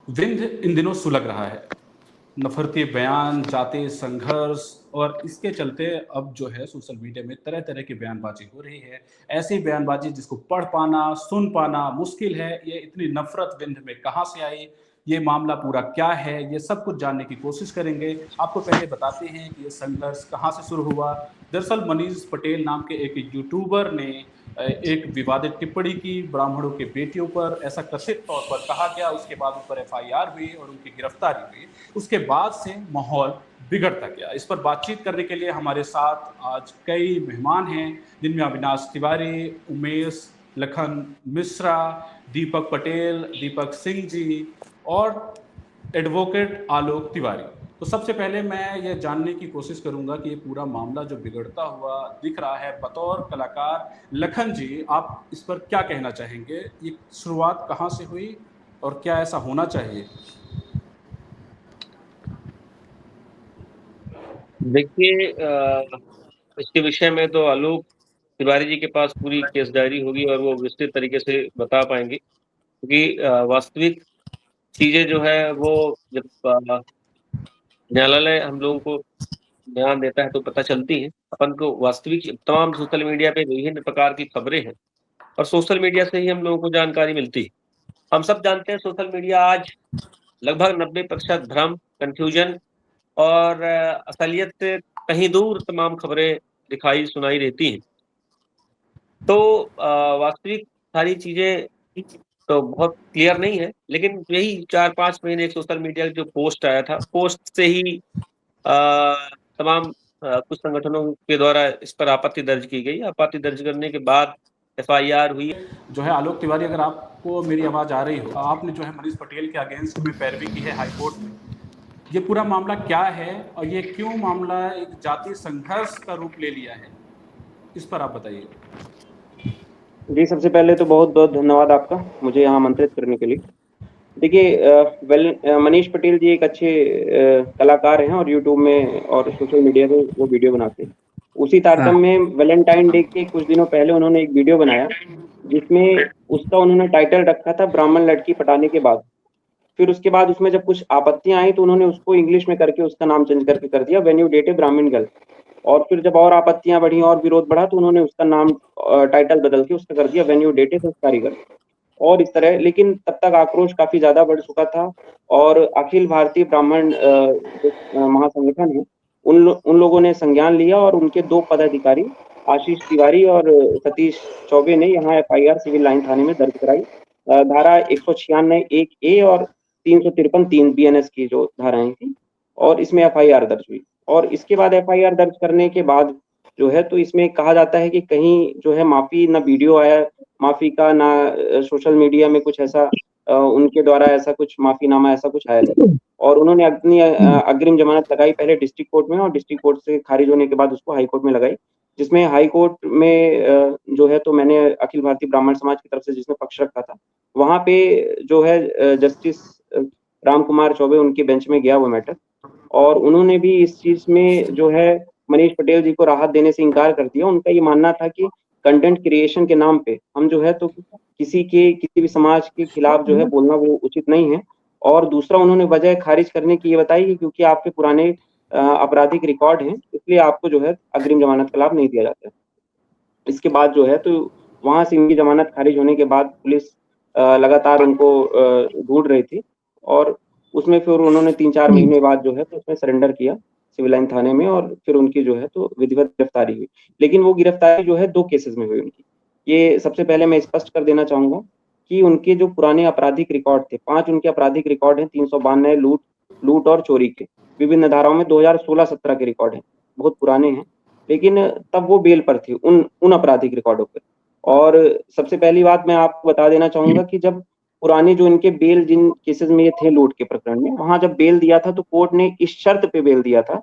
विंध्य इन दिनों सुलग रहा है। नफरती बयान, जातीय संघर्ष और इसके चलते अब जो है सोशल मीडिया में तरह-तरह की बयानबाज़ी हो रही है। ऐसी बयानबाज़ी जिसको पढ़ पाना, सुन पाना मुश्किल है। ये इतनी नफ़रत विंध्य में कहाँ से आई? ये मामला पूरा क्या है? ये सब कुछ जानने की कोशिश करेंगे। आपको पहले बताते हैं कि ये संघर्ष कहाँ से शुरू हुआ। दरअसल मनीष पटेल नाम के एक यूट्यूबर ने एक विवादित टिप्पणी की ब्राह्मणों के बेटियों पर, ऐसा कथित तौर पर कहा गया। उसके बाद उन पर एफआईआर हुई और उनकी गिरफ्तारी हुई। उसके बाद से माहौल बिगड़ता गया। इस पर बातचीत करने के लिए हमारे साथ आज कई मेहमान हैं, जिनमें अविनाश तिवारी, उमेश लखन मिश्रा, दीपक पटेल, दीपक सिंह जी और एडवोकेट आलोक तिवारी। तो सबसे पहले मैं ये जानने की कोशिश करूंगा कि ये पूरा मामला जो बिगड़ता हुआ दिख रहा है, बतौर कलाकार लखन जी, आप इस पर क्या कहना चाहेंगे? ये शुरुआत कहाँ से हुई और क्या ऐसा होना चाहिए? देखिए, इसके विषय में तो आलोक तिवारी जी के पास पूरी केस डायरी होगी और वो विस्तृत तरीके से बता पाएंगे, क्योंकि वास्तविक चीजें जो है वो जब न्यायालय हम लोगों को बयान देता है तो पता चलती है। अपन को वास्तविक तमाम सोशल मीडिया पे विभिन्न प्रकार की खबरें हैं और सोशल मीडिया से ही हम लोगों को जानकारी मिलती है। हम सब जानते हैं सोशल मीडिया आज लगभग 90% भ्रम, कन्फ्यूजन और असलियत से कहीं दूर तमाम खबरें दिखाई सुनाई देती हैं। तो वास्तविक सारी चीजें तो बहुत क्लियर नहीं है, लेकिन यही 4-5 महीने एक सोशल मीडिया का जो पोस्ट आया था, पोस्ट से ही तमाम कुछ संगठनों के द्वारा इस पर आपत्ति दर्ज की गई। आपत्ति दर्ज करने के बाद एफआईआर हुई। जो है आलोक तिवारी, अगर आपको मेरी आवाज़ आ रही हो, आपने जो है मनीष पटेल के अगेंस्ट में पैरवी की है हाई कोर्ट में। ये पूरा मामला क्या है और ये क्यों मामला एक जातीय संघर्ष का रूप ले लिया है? इस पर आप बताइए। जी, सबसे पहले तो बहुत-बहुत धन्यवाद आपका, मुझे यहाँ आमंत्रित करने के लिए। देखिए, मनीष पटेल जी एक अच्छे कलाकार हैं और यूट्यूब में और सोशल मीडिया पे वो वीडियो बनाते हैं। उसी तारतम्य में वैलेंटाइन डे के कुछ दिनों पहले उन्होंने एक वीडियो बनाया, जिसमें उसका उन्होंने टाइटल रखा था ब्राह्मण लड़की पटाने के बाद। फिर उसके बाद उसमें जब कुछ आपत्तियाँ आई तो उन्होंने उसको इंग्लिश में करके उसका नाम चेंज करके कर दिया व्हेन यू डेट ए ब्राह्मण गर्ल। और फिर जब और आपत्तियां बढ़ी और विरोध बढ़ा तो उन्होंने उसका नाम टाइटल बदल के उसका कर दिया व्हेन यू डेट ए संस्कारी गर्ल। और इस तरह, लेकिन तब तक आक्रोश काफी ज्यादा बढ़ चुका था और अखिल भारतीय ब्राह्मण महासंगठन है, उन लोगों ने संज्ञान लिया और उनके 2 पदाधिकारी आशीष तिवारी और सतीश चौबे ने यहाँ एफआईआर सिविल लाइन थाने में दर्ज कराई। धारा 196 1 ए और 353 3 बीएनएस की जो धाराएं थी, और इसमें एफआईआर दर्ज हुई। और इसके बाद एफआईआर दर्ज करने के बाद जो है तो इसमें कहा जाता है कि कहीं जो है माफी ना वीडियो आया माफी का, ना सोशल मीडिया में कुछ ऐसा उनके द्वारा ऐसा कुछ माफीनामा ऐसा कुछ आया नहीं। और उन्होंने अपनी अग्रिम जमानत लगाई पहले डिस्ट्रिक्ट कोर्ट में और डिस्ट्रिक्ट कोर्ट से खारिज होने के बाद उसको हाई कोर्ट में लगाई, जिसमें हाई कोर्ट में जो है तो मैंने अखिल भारतीय ब्राह्मण समाज की तरफ से जिसने पक्ष रखा था, वहां पे जो है जस्टिस राम कुमार चौबे उनके बेंच में गया वो मैटर, और उन्होंने भी इस चीज में जो है मनीष पटेल जी को राहत देने से इनकार कर दिया। उनका ये मानना था कि कंटेंट क्रिएशन के नाम पे हम जो है तो किसी भी समाज के खिलाफ जो है बोलना वो उचित नहीं है। और दूसरा उन्होंने वजह खारिज करने की ये बताई कि क्योंकि आपके पुराने आपराधिक रिकॉर्ड हैं, इसलिए आपको जो है अग्रिम जमानत का लाभ नहीं दिया जाता है। इसके बाद जो है तो वहां से इनकी जमानत खारिज होने के बाद पुलिस लगातार उनको ढूंढ रही थी, और उसमें फिर उन्होंने 3-4 महीने बाद जो है तो उसमें सरेंडर किया सिविल लाइन थाने में, और फिर उनकी जो है तो विधिवत गिरफ्तारी हुई। लेकिन वो गिरफ्तारी जो है 2 केसेस में हुई उनकी। ये सबसे पहले मैं स्पष्ट कर देना चाहूंगा कि उनके जो पुराने आपराधिक रिकॉर्ड थे, 5 उनके आपराधिक रिकॉर्ड हैं, 392 लूट और चोरी के विभिन्न धाराओं में 2016-17 के रिकॉर्ड हैं, बहुत पुराने हैं। लेकिन तब वो बेल पर थी उन आपराधिक रिकॉर्डों पर। और सबसे पहली बात मैं आपको बता देना चाहूंगा कि जब पुराने जो इनके बेल जिन केसेस में ये थे लूट के प्रकरण में, वहां जब बेल दिया था तो कोर्ट ने इस शर्त पे बेल दिया था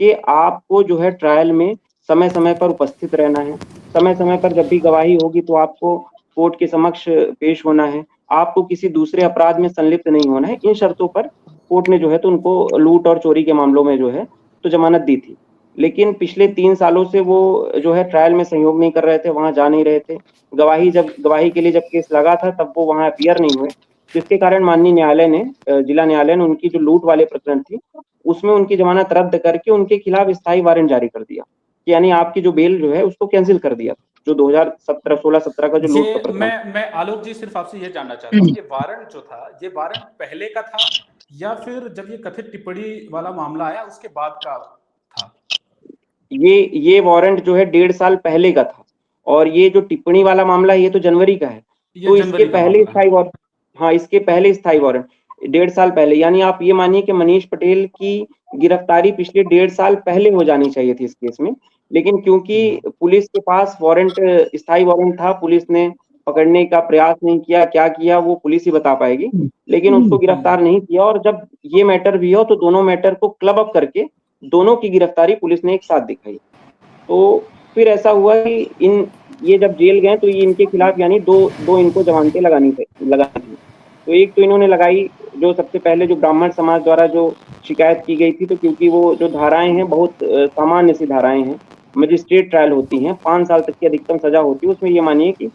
कि आपको जो है ट्रायल में समय समय पर उपस्थित रहना है, समय समय पर जब भी गवाही होगी तो आपको कोर्ट के समक्ष पेश होना है, आपको किसी दूसरे अपराध में संलिप्त नहीं होना है। इन शर्तों पर कोर्ट ने जो है तो उनको लूट और चोरी के मामलों में जो है तो जमानत दी थी। लेकिन पिछले 3 सालों से वो जो है ट्रायल में सहयोग नहीं कर रहे थे, वहां जा नहीं रहे थे। जब गवाही के लिए जब केस लगा था तब वो वहां अपीयर नहीं हुए। जिसके कारण माननीय न्यायालय ने जिला न्यायालय ने उनकी जो लूट वाले प्रकरण थी, उसमें उनकी जमानत रद्द करके उनके खिलाफ स्थायी वारंट जारी कर दिया। यानी आपकी जो बेल जो है उसको कैंसिल कर दिया, जो 2017 16-17 का जो लूट का ये प्रकरण। मैं आलोक जी सिर्फ आपसे ये जानना चाहता हूँ, ये वारंट जो था, ये वारंट पहले का था या फिर जब ये कथित टिप्पणी वाला मामला आया उसके बाद का था? ये वारंट जो है 1.5 साल पहले का था, और ये जो टिप्पणी वाला मामला है ये तो जनवरी का है। ये तो इसके जनवरी का पहले मामला है। स्थायी वारंट, हाँ, इसके पहले स्थायी वारंट 1.5 साल पहले, यानी आप ये मानिए कि मनीष पटेल की गिरफ्तारी पिछले 1.5 साल पहले हो जानी चाहिए थी इस केस में। लेकिन क्योंकि पुलिस के पास वारंट, स्थायी वारंट था, पुलिस ने पकड़ने का प्रयास नहीं किया, क्या किया वो पुलिस ही बता पाएगी, लेकिन उसको गिरफ्तार नहीं किया। और जब ये मैटर भी हो तो दोनों मैटर को क्लब अप करके दोनों की गिरफ्तारी पुलिस ने एक साथ दिखाई। तो फिर ऐसा हुआ कि ये जब जेल गए तो ये इनके खिलाफ यानी दो इनको जमानतें लगानी थी। तो एक तो इन्होंने लगाई, जो सबसे पहले जो ब्राह्मण समाज द्वारा जो शिकायत की गई थी, तो क्योंकि वो जो धाराएं हैं बहुत सामान्य सी धाराएं हैं, मजिस्ट्रेट ट्रायल होती हैं, 5 साल तक की अधिकतम सजा होती है, उसमें ये मानिए कि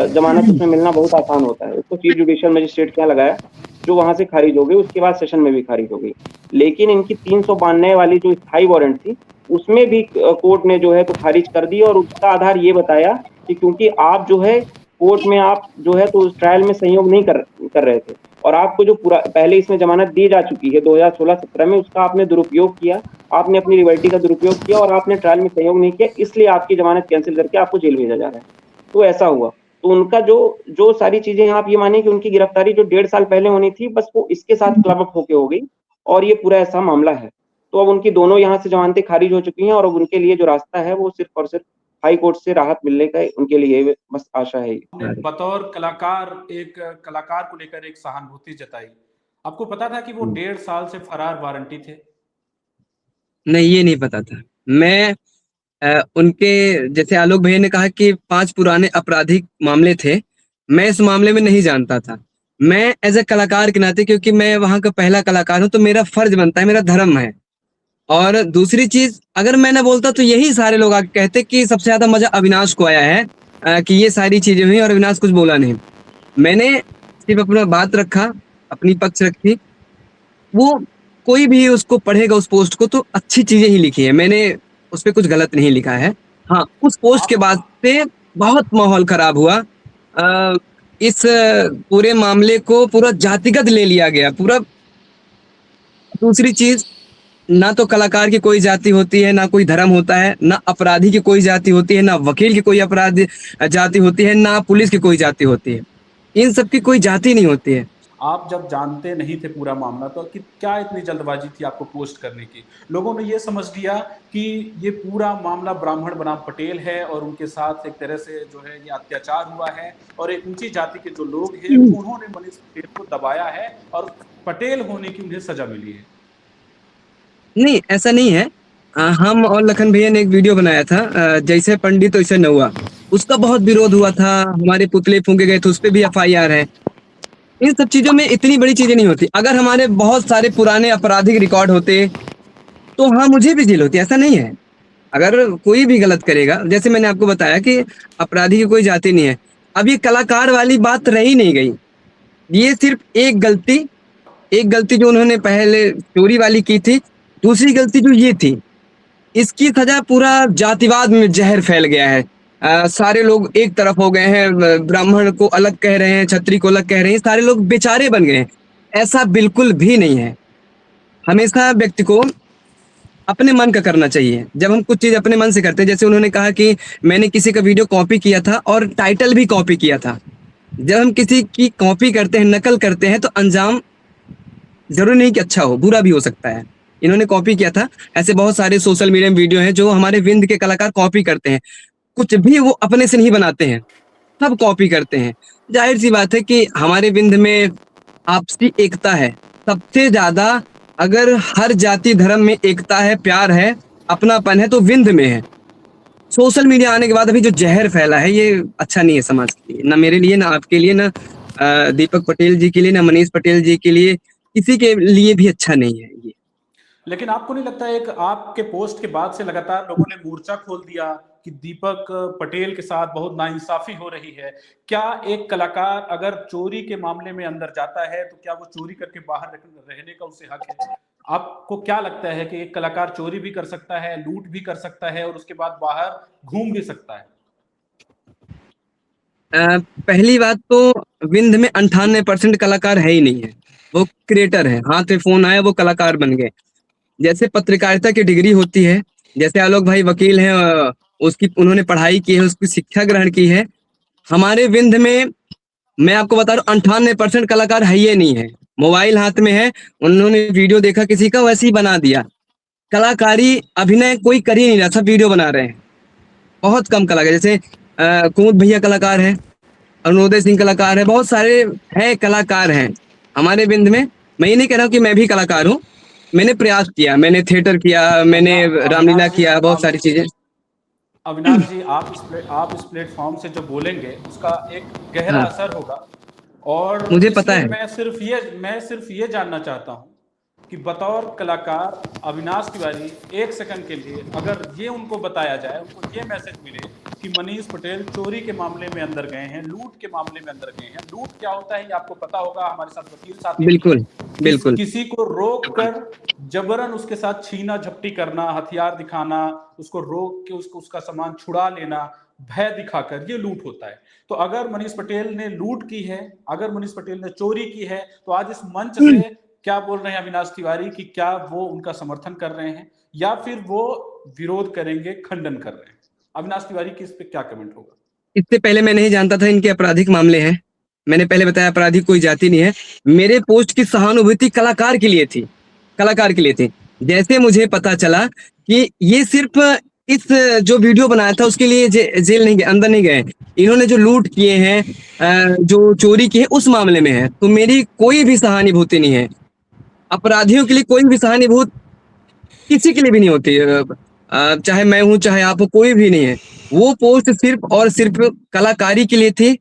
जमानत उसमें मिलना बहुत आसान होता है। उसको चीफ जुडिशियल मजिस्ट्रेट क्या लगाया, जो वहां से खारिज हो गई, उसके बाद सेशन में भी खारिज हो गई। लेकिन इनकी 392 वाली जो स्थायी वारंट थी, उसमें भी कोर्ट ने जो है तो खारिज कर दी, और उसका आधार ये बताया कि क्योंकि आप जो है कोर्ट में आप जो है तो उस ट्रायल में सहयोग नहीं कर रहे थे, और आपको जो पूरा पहले इसमें जमानत दी जा चुकी है 2016-17 में, उसका आपने दुरुपयोग किया, आपने अपनी लिबर्टी का दुरुपयोग किया और आपने ट्रायल में सहयोग नहीं किया, इसलिए आपकी जमानत कैंसिल करके आपको जेल भेजा जा रहा है। तो ऐसा हुआ। तो उनका जो सारी चीजें आप ये मानिए कि उनकी गिरफ्तारी जो 1.5 साल पहले होनी थी, बस वो इसके साथ क्लब अप होके हो गई, और ये पूरा ऐसा मामला है। तो अब उनकी दोनों यहाँ से जमानतें खारिज हो चुकी हैं, और अब उनके लिए जो रास्ता है वो सिर्फ और सिर्फ हाई कोर्ट से राहत मिलने का उनके लिए बस आशा है। बतौर कलाकार, एक कलाकार को लेकर एक सहानुभूति जताई। आपको पता था कि वो 1.5 साल से फरार वारंटी थे? नहीं, ये नहीं पता था। मैं उनके जैसे आलोक भैया ने कहा कि 5 पुराने आपराधिक मामले थे, मैं इस मामले में नहीं जानता था। मैं एज ए कलाकार के नाते, क्योंकि मैं वहां का पहला कलाकार हूं, तो मेरा फर्ज बनता है, मेरा धर्म है। और दूसरी चीज, अगर मैं ना बोलता तो यही सारे लोग आके कहते कि सबसे ज्यादा मजा अविनाश को आया है, कि ये सारी चीजें हुई और अविनाश कुछ बोला नहीं। मैंने सिर्फ अपना बात रखा, अपनी पक्ष रखी। वो कोई भी उसको पढ़ेगा उस पोस्ट को तो अच्छी चीजें ही लिखी है, मैंने उस पर कुछ गलत नहीं लिखा है। हाँ, उस पोस्ट के बाद से बहुत माहौल खराब हुआ। इस पूरे मामले को पूरा जातिगत ले लिया गया पूरा। दूसरी चीज, ना तो कलाकार की कोई जाति होती है, ना कोई धर्म होता है, ना अपराधी की कोई जाति होती है, ना वकील की कोई अपराधी जाति होती है, ना पुलिस की कोई जाति होती है। इन सब की कोई जाति नहीं होती है। आप जब जानते नहीं थे पूरा मामला, तो कि क्या इतनी जल्दबाजी थी आपको पोस्ट करने की? लोगों ने ये समझ लिया कि ये पूरा मामला ब्राह्मण बनाम पटेल है और उनके साथ एक तरह से जो है ये अत्याचार हुआ है, और एक ऊंची जाति के जो लोग हैं उन्होंने मनीष पटेल को दबाया है और पटेल होने की उन्हें सजा मिली है। नहीं, ऐसा नहीं है। हम और लखन भैया ने एक वीडियो बनाया था, जैसे पंडित वैसे नौआ, उसका बहुत विरोध हुआ था, हमारे पुतले फूंके गए थे, उस पर भी FIR है। इन सब चीजों में इतनी बड़ी चीजें नहीं होती। अगर हमारे बहुत सारे पुराने आपराधिक रिकॉर्ड होते तो हाँ, मुझे भी जेल होती, ऐसा नहीं है। अगर कोई भी गलत करेगा, जैसे मैंने आपको बताया कि अपराधी की कोई जाति नहीं है, अब ये कलाकार वाली बात रही नहीं गई। ये सिर्फ एक गलती जो उन्होंने पहले चोरी वाली की थी, दूसरी गलती जो ये थी, इसकी सजा पूरा जातिवाद में जहर फैल गया है। सारे लोग एक तरफ हो गए हैं, ब्राह्मण को अलग कह रहे हैं, क्षत्रिय को अलग कह रहे हैं, सारे लोग बेचारे बन गए हैं। ऐसा बिल्कुल भी नहीं है। हमेशा व्यक्ति को अपने मन का करना चाहिए। जब हम कुछ चीज अपने मन से करते हैं, जैसे उन्होंने कहा कि मैंने किसी का वीडियो कॉपी किया था और टाइटल भी कॉपी किया था। जब हम किसी की कॉपी करते हैं, नकल करते हैं, तो अंजाम जरूरी नहीं कि अच्छा हो, बुरा भी हो सकता है। इन्होंने कॉपी किया था। ऐसे बहुत सारे सोशल मीडिया में वीडियो हैं जो हमारे विंध के कलाकार कॉपी करते हैं। कुछ भी वो अपने से नहीं बनाते हैं, सब कॉपी करते हैं। जाहिर सी बात है कि हमारे विंध में आपसी एकता है सबसे ज्यादा। अगर हर जाति धर्म में एकता है, प्यार है, अपनापन है, तो विंध में है। सोशल मीडिया आने के बाद अभी जो जहर फैला है, ये अच्छा नहीं है समाज के लिए, ना मेरे लिए, ना आपके लिए, ना दीपक पटेल जी के लिए, ना मनीष पटेल जी के लिए, किसी के लिए भी अच्छा नहीं है ये। लेकिन आपको नहीं लगता एक आपके पोस्ट के बाद से लगातार लोगों ने मोर्चा खोल दिया कि दीपक पटेल के साथ बहुत नाइंसाफी हो रही है। क्या एक कलाकार अगर चोरी के मामले में अंदर जाता है तो क्या वो चोरी करके बाहर रहने का उसे हक है? आपको क्या लगता है कि एक कलाकार चोरी भी कर सकता है, लूट भी कर सकता है और उसके बाद बाहर घूम भी सकता है? पहली बात तो विंध्य में 98% कलाकार है ही नहीं है, वो क्रिएटर है, हाथ में फोन आया वो कलाकार बन गए। जैसे पत्रकारिता की डिग्री होती है, जैसे आलोक भाई वकील हैं, उसकी उन्होंने पढ़ाई की है, उसकी शिक्षा ग्रहण की है। हमारे विंध्य में मैं आपको बता रहा हूँ 98% कलाकार है ही नहीं है। मोबाइल हाथ में है, उन्होंने वीडियो देखा किसी का वैसे ही बना दिया। कलाकारी अभिनय कोई कर ही नहीं रहा, सब वीडियो बना रहे हैं। बहुत कम कलाकार, जैसे कुमुद भैया कलाकार है, अरुणोदय सिंह कलाकार है, बहुत सारे हैं कलाकार हैं हमारे बिंद में। मैं ये नहीं कह रहा हूँ कि मैं भी कलाकार हूँ, मैंने प्रयास किया, मैंने थिएटर किया, मैंने रामलीला किया, बहुत सारी चीजें। अविनाश जी, आप इस प्लेटफॉर्म से जो बोलेंगे उसका एक गहरा हाँ, असर होगा और मुझे पता इसलिए है। मैं सिर्फ ये जानना चाहता हूँ कि बतौर कलाकार अविनाश तिवारी एक सेकंड के लिए अगर ये उनको बताया जाए, उनको ये मैसेज मिले कि मनीष पटेल चोरी के मामले में अंदर गए हैं, लूट के मामले में अंदर गए हैं। लूट क्या होता है ये आपको पता होगा, हमारे साथ वकील साथी भी बिल्कुल, हैं। बिल्कुल। किसी को रोक कर जबरन उसके साथ छीना झपटी करना, हथियार दिखाना, उसको रोक के उसका सामान छुड़ा लेना, भय दिखाकर, ये लूट होता है। तो अगर मनीष पटेल ने लूट की है, अगर मनीष पटेल ने चोरी की है, तो आज इस मंच से क्या बोल रहे हैं अविनाश तिवारी कि क्या वो उनका समर्थन कर रहे हैं या फिर वो विरोध करेंगे, खंडन कर रहे हैं? अविनाश तिवारी की इस पे क्या कमेंट होगा? इससे पहले मैं नहीं जानता था इनके आपराधिक मामले हैं। मैंने पहले बताया अपराधी कोई जाति नहीं है। मेरे पोस्ट की सहानुभूति कलाकार के लिए थी, कलाकार के लिए थी। जैसे मुझे पता चला कि ये सिर्फ इस जो वीडियो बनाया था उसके लिए जेल नहीं गए, अंदर नहीं गए, इन्होंने जो लूट किए हैं, जो चोरी की है उस मामले में है, तो मेरी कोई भी सहानुभूति नहीं है। अपराधियों के लिए कोई भी सहानुभूति किसी के लिए भी नहीं होती है। चाहे मैं हूं चाहे आप हो, कोई भी नहीं है। वो पोस्ट सिर्फ और सिर्फ कलाकारी के लिए थी।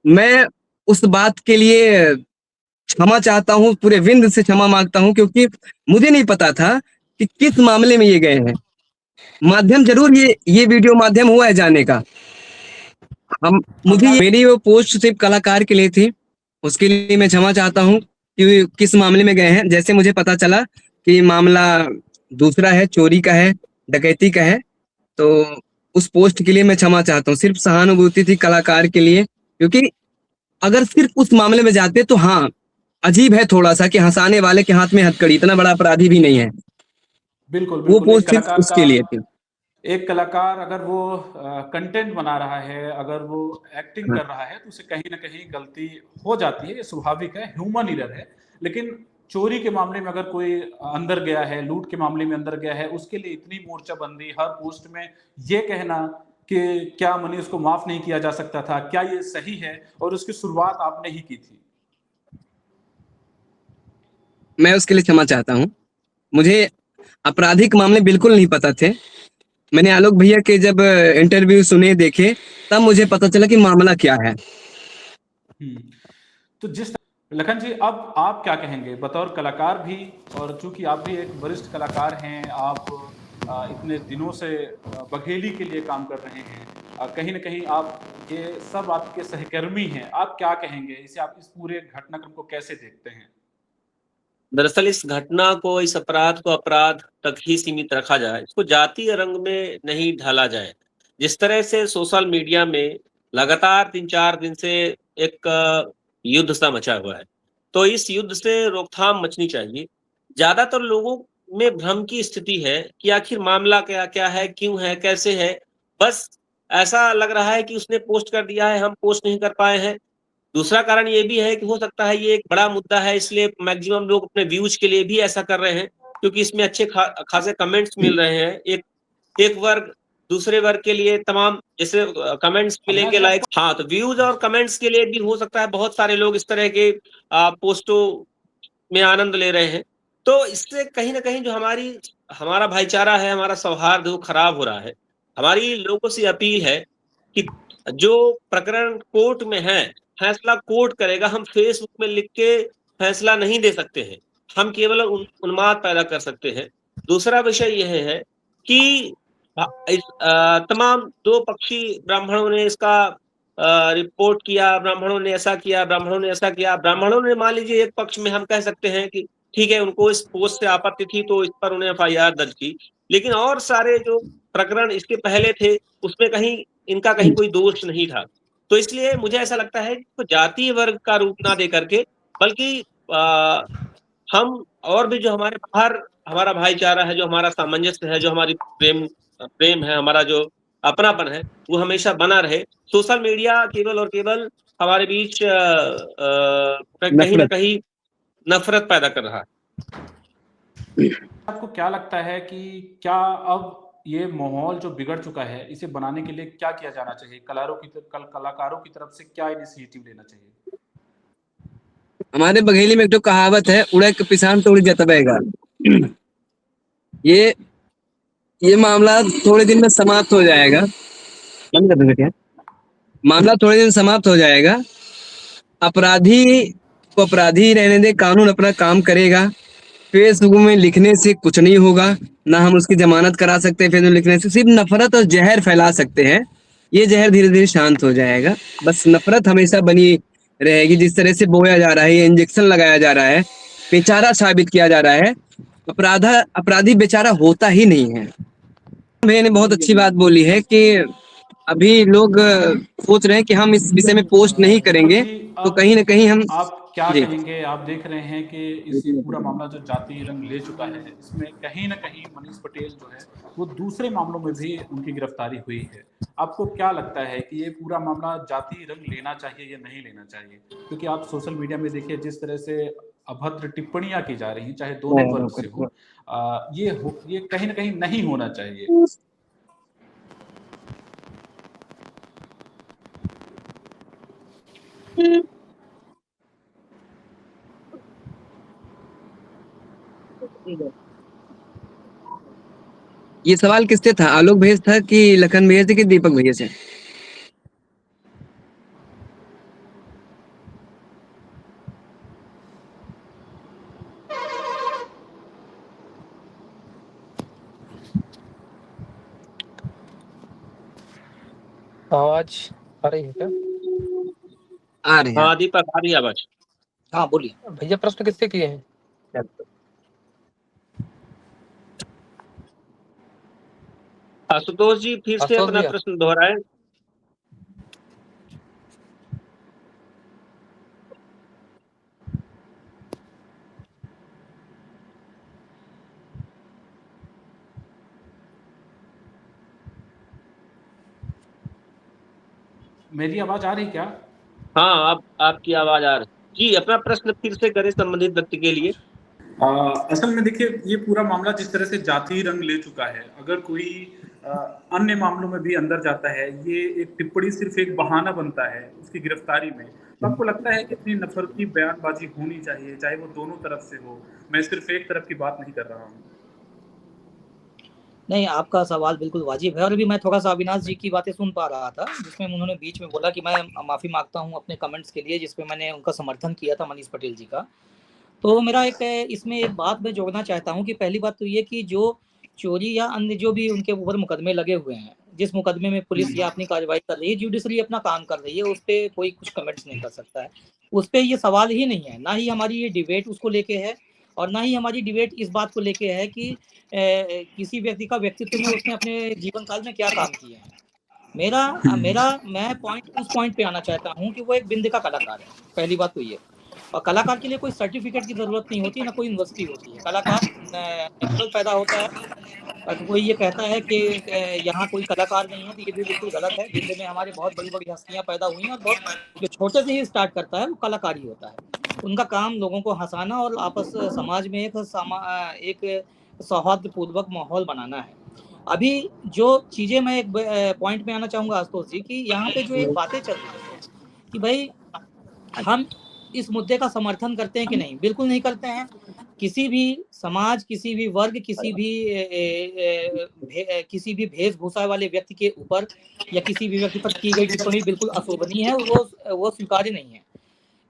मैं उस बात के लिए क्षमा चाहता हूँ, पूरे विंद से क्षमा मांगता हूँ, क्योंकि मुझे नहीं पता था कि किस मामले में ये गए हैं। माध्यम जरूर ये वीडियो माध्यम हुआ है जाने का। मेरी वो पोस्ट सिर्फ कलाकार के लिए थी, उसके लिए मैं क्षमा चाहता हूँ कि किस मामले में गए हैं। जैसे मुझे पता चला कि मामला दूसरा है, चोरी का है, डकैती का है, तो उस पोस्ट के लिए मैं क्षमा चाहता हूँ। सिर्फ सहानुभूति थी कलाकार के लिए, क्योंकि अगर सिर्फ उस मामले में जाते तो हाँ, अजीब है थोड़ा सा कि हंसाने वाले के हाथ में हथकड़ी, इतना बड़ा अपराधी भी नहीं है। बिल्कुल वो बिल्कुल। पोस्ट सिर्फ उसके लिए थी। एक कलाकार अगर वो कंटेंट बना रहा है, अगर वो एक्टिंग हाँ। कर रहा है तो उसे कहीं ना कहीं गलती हो जाती है, ये स्वाभाविक है, ह्यूमन एरर है। लेकिन चोरी के मामले में अगर कोई अंदर गया है, लूट के मामले में अंदर गया है, उसके लिए इतनी मोर्चाबंदी हर पोस्ट में ये कहना कि क्या मनीष को माफ नहीं किया जा सकता था, क्या ये सही है? और उसकी शुरुआत आपने ही की थी। मैं उसके लिए क्षमा चाहता हूँ। मुझे आपराधिक मामले बिल्कुल नहीं पता थे। मैंने आलोक भैया के जब इंटरव्यू सुने, देखे, तब मुझे पता चला कि मामला क्या है। तो लखन जी, अब आप क्या कहेंगे बतौर कलाकार भी, और चूंकि आप भी एक वरिष्ठ कलाकार हैं, आप इतने दिनों से बघेली के लिए काम कर रहे हैं, कहीं ना कहीं आप, ये सब आपके सहकर्मी हैं, आप क्या कहेंगे इसे, आप इस पूरे घटनाक्रम को कैसे देखते हैं? दरअसल इस घटना को, इस अपराध को अपराध तक ही सीमित रखा जाए, इसको जातीय रंग में नहीं ढाला जाए। जिस तरह से सोशल मीडिया में लगातार 3-4 दिन से एक युद्ध सा मचा हुआ है, तो इस युद्ध से रोकथाम मचनी चाहिए। ज़्यादातर लोगों में भ्रम की स्थिति है कि आखिर मामला क्या है, क्यों है, कैसे है? बस ऐसा लग रहा है कि उसने पोस्ट कर दिया है, हम पोस्ट नहीं कर पाए हैं। दूसरा कारण ये भी है कि हो सकता है ये एक बड़ा मुद्दा है, इसलिए मैक्सिमम लोग अपने व्यूज के लिए भी ऐसा कर रहे हैं, क्योंकि इसमें अच्छे खासे कमेंट्स मिल रहे हैं। एक वर्ग दूसरे वर्ग के लिए तमाम जैसे कमेंट्स मिलेंगे, लाइक, हाँ, तो व्यूज और कमेंट्स के लिए भी हो सकता है बहुत सारे लोग इस तरह के पोस्टों में आनंद ले रहे हैं। तो इससे कहीं न कहीं जो हमारा भाईचारा है, हमारा सौहार्द, वो खराब हो रहा है। हमारी लोगों से अपील है कि जो प्रकरण कोर्ट में है, फैसला कोर्ट करेगा, हम फेसबुक में लिख के फैसला नहीं दे सकते हैं। हम केवल उन्माद पैदा कर सकते हैं। दूसरा विषय यह है कि तमाम 2 पक्षी ब्राह्मणों ने इसका रिपोर्ट किया, ब्राह्मणों ने ऐसा किया, ब्राह्मणों ने ऐसा किया। ब्राह्मणों ने मान लीजिए एक पक्ष में हम कह सकते हैं कि ठीक है, उनको इस पोस्ट से आपत्ति थी तो इस पर उन्हें एफआईआर दर्ज की। लेकिन और सारे जो प्रकरण इसके पहले थे, उसमें कहीं इनका कहीं कोई दोष नहीं था। तो इसलिए मुझे ऐसा लगता है कि जाति वर्ग का रूप ना दे करके, बल्कि हम और भी जो हमारे बाहर हमारा भाईचारा है, जो हमारा सामंजस्य है, जो हमारी प्रेम है, हमारा जो अपनापन है, वो हमेशा बना रहे। सोशल मीडिया केवल और केवल हमारे बीच कहीं न कहीं नफ़रत पैदा कर रहा है। आपको क्या लगता है कि क्या अब ये माहौल जो बिगड़ चुका है, इसे बनाने के लिए क्या किया जाना चाहिए? कलाकारों की तरफ से क्या इनिशिएटिव लेना चाहिए? हमारे बघेली में एक तो कहावत है, उड़े के पिसान तो उड़ जतबेगा। ये मामला थोड़े दिन में समाप्त हो जाएगा। बंद कर दूं क्या? मामला थोड़े दिन समाप्त हो जाएगा। अपराधी को अपराधी रहने दे, कानून अपना काम करेगा। फेसबुक में लिखने से कुछ नहीं होगा, ना हम उसकी जमानत करा सकते हैं। फेसबुक लिखने से सिर्फ नफरत और जहर फैला सकते हैं। ये जहर धीरे धीरे शांत हो जाएगा। बस नफरत हमेशा बनी रहेगी। जिस तरह से बोया जा रहा है, ये इंजेक्शन लगाया जा रहा है, बेचारा साबित किया जा रहा है। अपराधी बेचारा होता ही नहीं है। भैया ने बहुत अच्छी बात बोली है कि अभी लोग सोच रहे हैं कि हम इस विषय में पोस्ट नहीं करेंगे, तो कहीं ना कहीं हम आप क्या जी कहेंगे? आप देख रहे हैं कि इस ये पूरा मामला जो जाति रंग ले चुका है, इसमें कहीं न कहीं मनीष पटेल जो है, वो दूसरे मामलों में भी उनकी गिरफ्तारी हुई है। आपको क्या लगता है कि ये पूरा मामला जाति रंग लेना चाहिए या नहीं लेना चाहिए? क्योंकि आप सोशल मीडिया में देखिए जिस तरह से अभद्र टिप्पणियाँ की जा रही हैं, चाहे दोनों वर्ग से हो, ये कहीं न कहीं नहीं होना चाहिए। ये सवाल किससे था? आलोक भैया था कि लखन भैया से कि दीपक भैया से? आवाज आ रही है क्या? आ रहे हैं। हाँ, दीपक आ रही है आवाज। हाँ बोलिए भैया, प्रश्न किससे किए हैं? आशुतोष जी फिर से आशुतोष अपना भैया। प्रश्न दोहराएं। मेरी आवाज़ आ रही क्या? हाँ, अब आपकी आवाज आ रही। जी, अपना प्रश्न फिर से करें संबंधित व्यक्ति के लिए। असल में देखिए ये पूरा मामला जिस तरह से जाति रंग ले चुका है, अगर कोई अन्य मामलों में भी अंदर जाता है, ये एक टिप्पणी सिर्फ एक बहाना बनता है उसकी गिरफ्तारी में। तो आपको लगता है कि इतनी नफरती बयानबाजी होनी चाहिए, चाहे वो दोनों तरफ से हो? मैं सिर्फ एक तरफ की बात नहीं कर रहा हूँ। नहीं, आपका सवाल बिल्कुल वाजिब है। और अभी मैं थोड़ा-सा अविनाश जी की बातें सुन पा रहा था, जिसमें उन्होंने बीच में बोला कि मैं माफ़ी माँगता हूँ अपने कमेंट्स के लिए, जिसपे मैंने उनका समर्थन किया था मनीष पटेल जी का। तो मेरा इसमें एक बात मैं जोड़ना चाहता हूँ कि पहली बात तो ये कि जो चोरी या अन्य जो भी उनके ऊपर मुकदमे लगे हुए हैं, जिस मुकदमे में पुलिस या अपनी कार्रवाई कर रही है, जुडिशरी अपना काम कर रही है, उस पे कोई कुछ कमेंट्स नहीं कर सकता है। उस पे ये सवाल ही नहीं है, ना ही हमारी ये डिबेट उसको लेके है, और ना ही हमारी डिबेट इस बात को लेके है कि किसी व्यक्ति का व्यक्तित्व में उसने अपने जीवन काल में क्या काम किए हैं। मैं उस पॉइंट पे आना चाहता हूँ कि वो एक बिंद का कलाकार है, पहली बात तो ये। और कलाकार के लिए कोई सर्टिफिकेट की ज़रूरत नहीं होती, ना कोई यूनिवर्सिटी होती है। कलाकार नेचुरल पैदा होता है। अगर कोई ये कहता है कि यहाँ कोई कलाकार नहीं है, तो ये भी बिल्कुल गलत है। जिंदगी में हमारे बहुत बड़ी-बड़ी हस्तियाँ पैदा हुई हैं, और बहुत जो छोटे से ही स्टार्ट करता है, वो कलाकार ही होता है। उनका काम लोगों को हँसाना और आपस समाज में एक सौहार्दपूर्वक माहौल बनाना है। अभी जो चीज़ें मैं एक पॉइंट पे आना चाहूँगा आशुतोष जी, कि यहाँ पे जो एक बातें चल रही है कि भाई हम इस मुद्दे का समर्थन करते हैं कि नहीं? बिल्कुल नहीं करते हैं। किसी भी समाज, किसी भी वर्ग, किसी भी वेशभूषा वाले व्यक्ति के ऊपर या किसी भी व्यक्ति पर की गई टिप्पणी बिल्कुल अशोभनीय है, और वो स्वीकार्य नहीं है।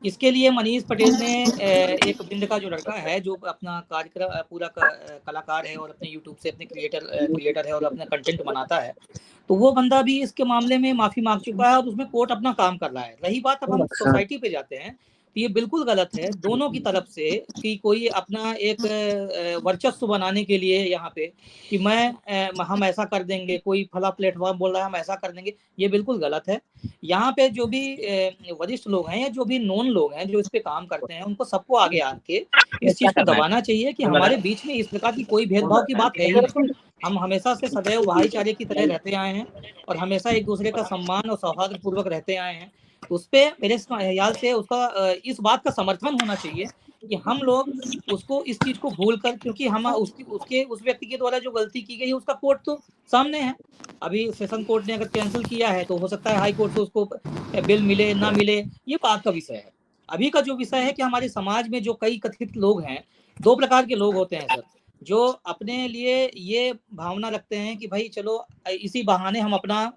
इसके लिए मनीष पटेल ने एक बिंद का जो लड़का है जो अपना कार्यक्रम पूरा कलाकार है और अपने यूट्यूब से अपने क्रिएटर है और अपना कंटेंट बनाता है, तो वो बंदा भी इसके मामले में माफी मांग चुका है और उसमें कोर्ट अपना काम कर रहा है। रही बात, अब हम सोसाइटी पे जाते हैं तो ये बिल्कुल गलत है दोनों की तरफ से कि कोई अपना एक वर्चस्व बनाने के लिए यहाँ पे कि हम ऐसा कर देंगे, कोई फला प्लेटफॉर्म बोल रहा है हम ऐसा कर देंगे, ये बिल्कुल गलत है। यहाँ पे जो भी वरिष्ठ लोग हैं या जो भी नॉन लोग हैं जो इस पे काम करते हैं, उनको सबको आगे आके इस चीज को दबाना चाहिए कि हमारे बीच में इस प्रकार की कोई भेदभाव की बात है ही नहीं। हम हमेशा से सदैव भाईचारे की तरह रहते आए हैं और हमेशा एक दूसरे का सम्मान और सौहार्द पूर्वक रहते आए हैं। उस पे मेरे ख्याल से उसका इस बात का समर्थन होना चाहिए कि हम लोग उसको इस चीज को भूल कर, क्योंकि हम उस व्यक्ति के द्वारा जो गलती की गई है उसका कोर्ट तो सामने है। अभी सेशन कोर्ट ने अगर कैंसिल किया है तो हो सकता है हाई कोर्ट से उसको बिल मिले ना मिले, ये बात का विषय है। अभी का जो विषय है कि हमारे समाज में जो कई कथित लोग हैं, दो प्रकार के लोग होते हैं सर, जो अपने लिए ये भावना रखते हैं कि भाई चलो इसी बहाने हम अपना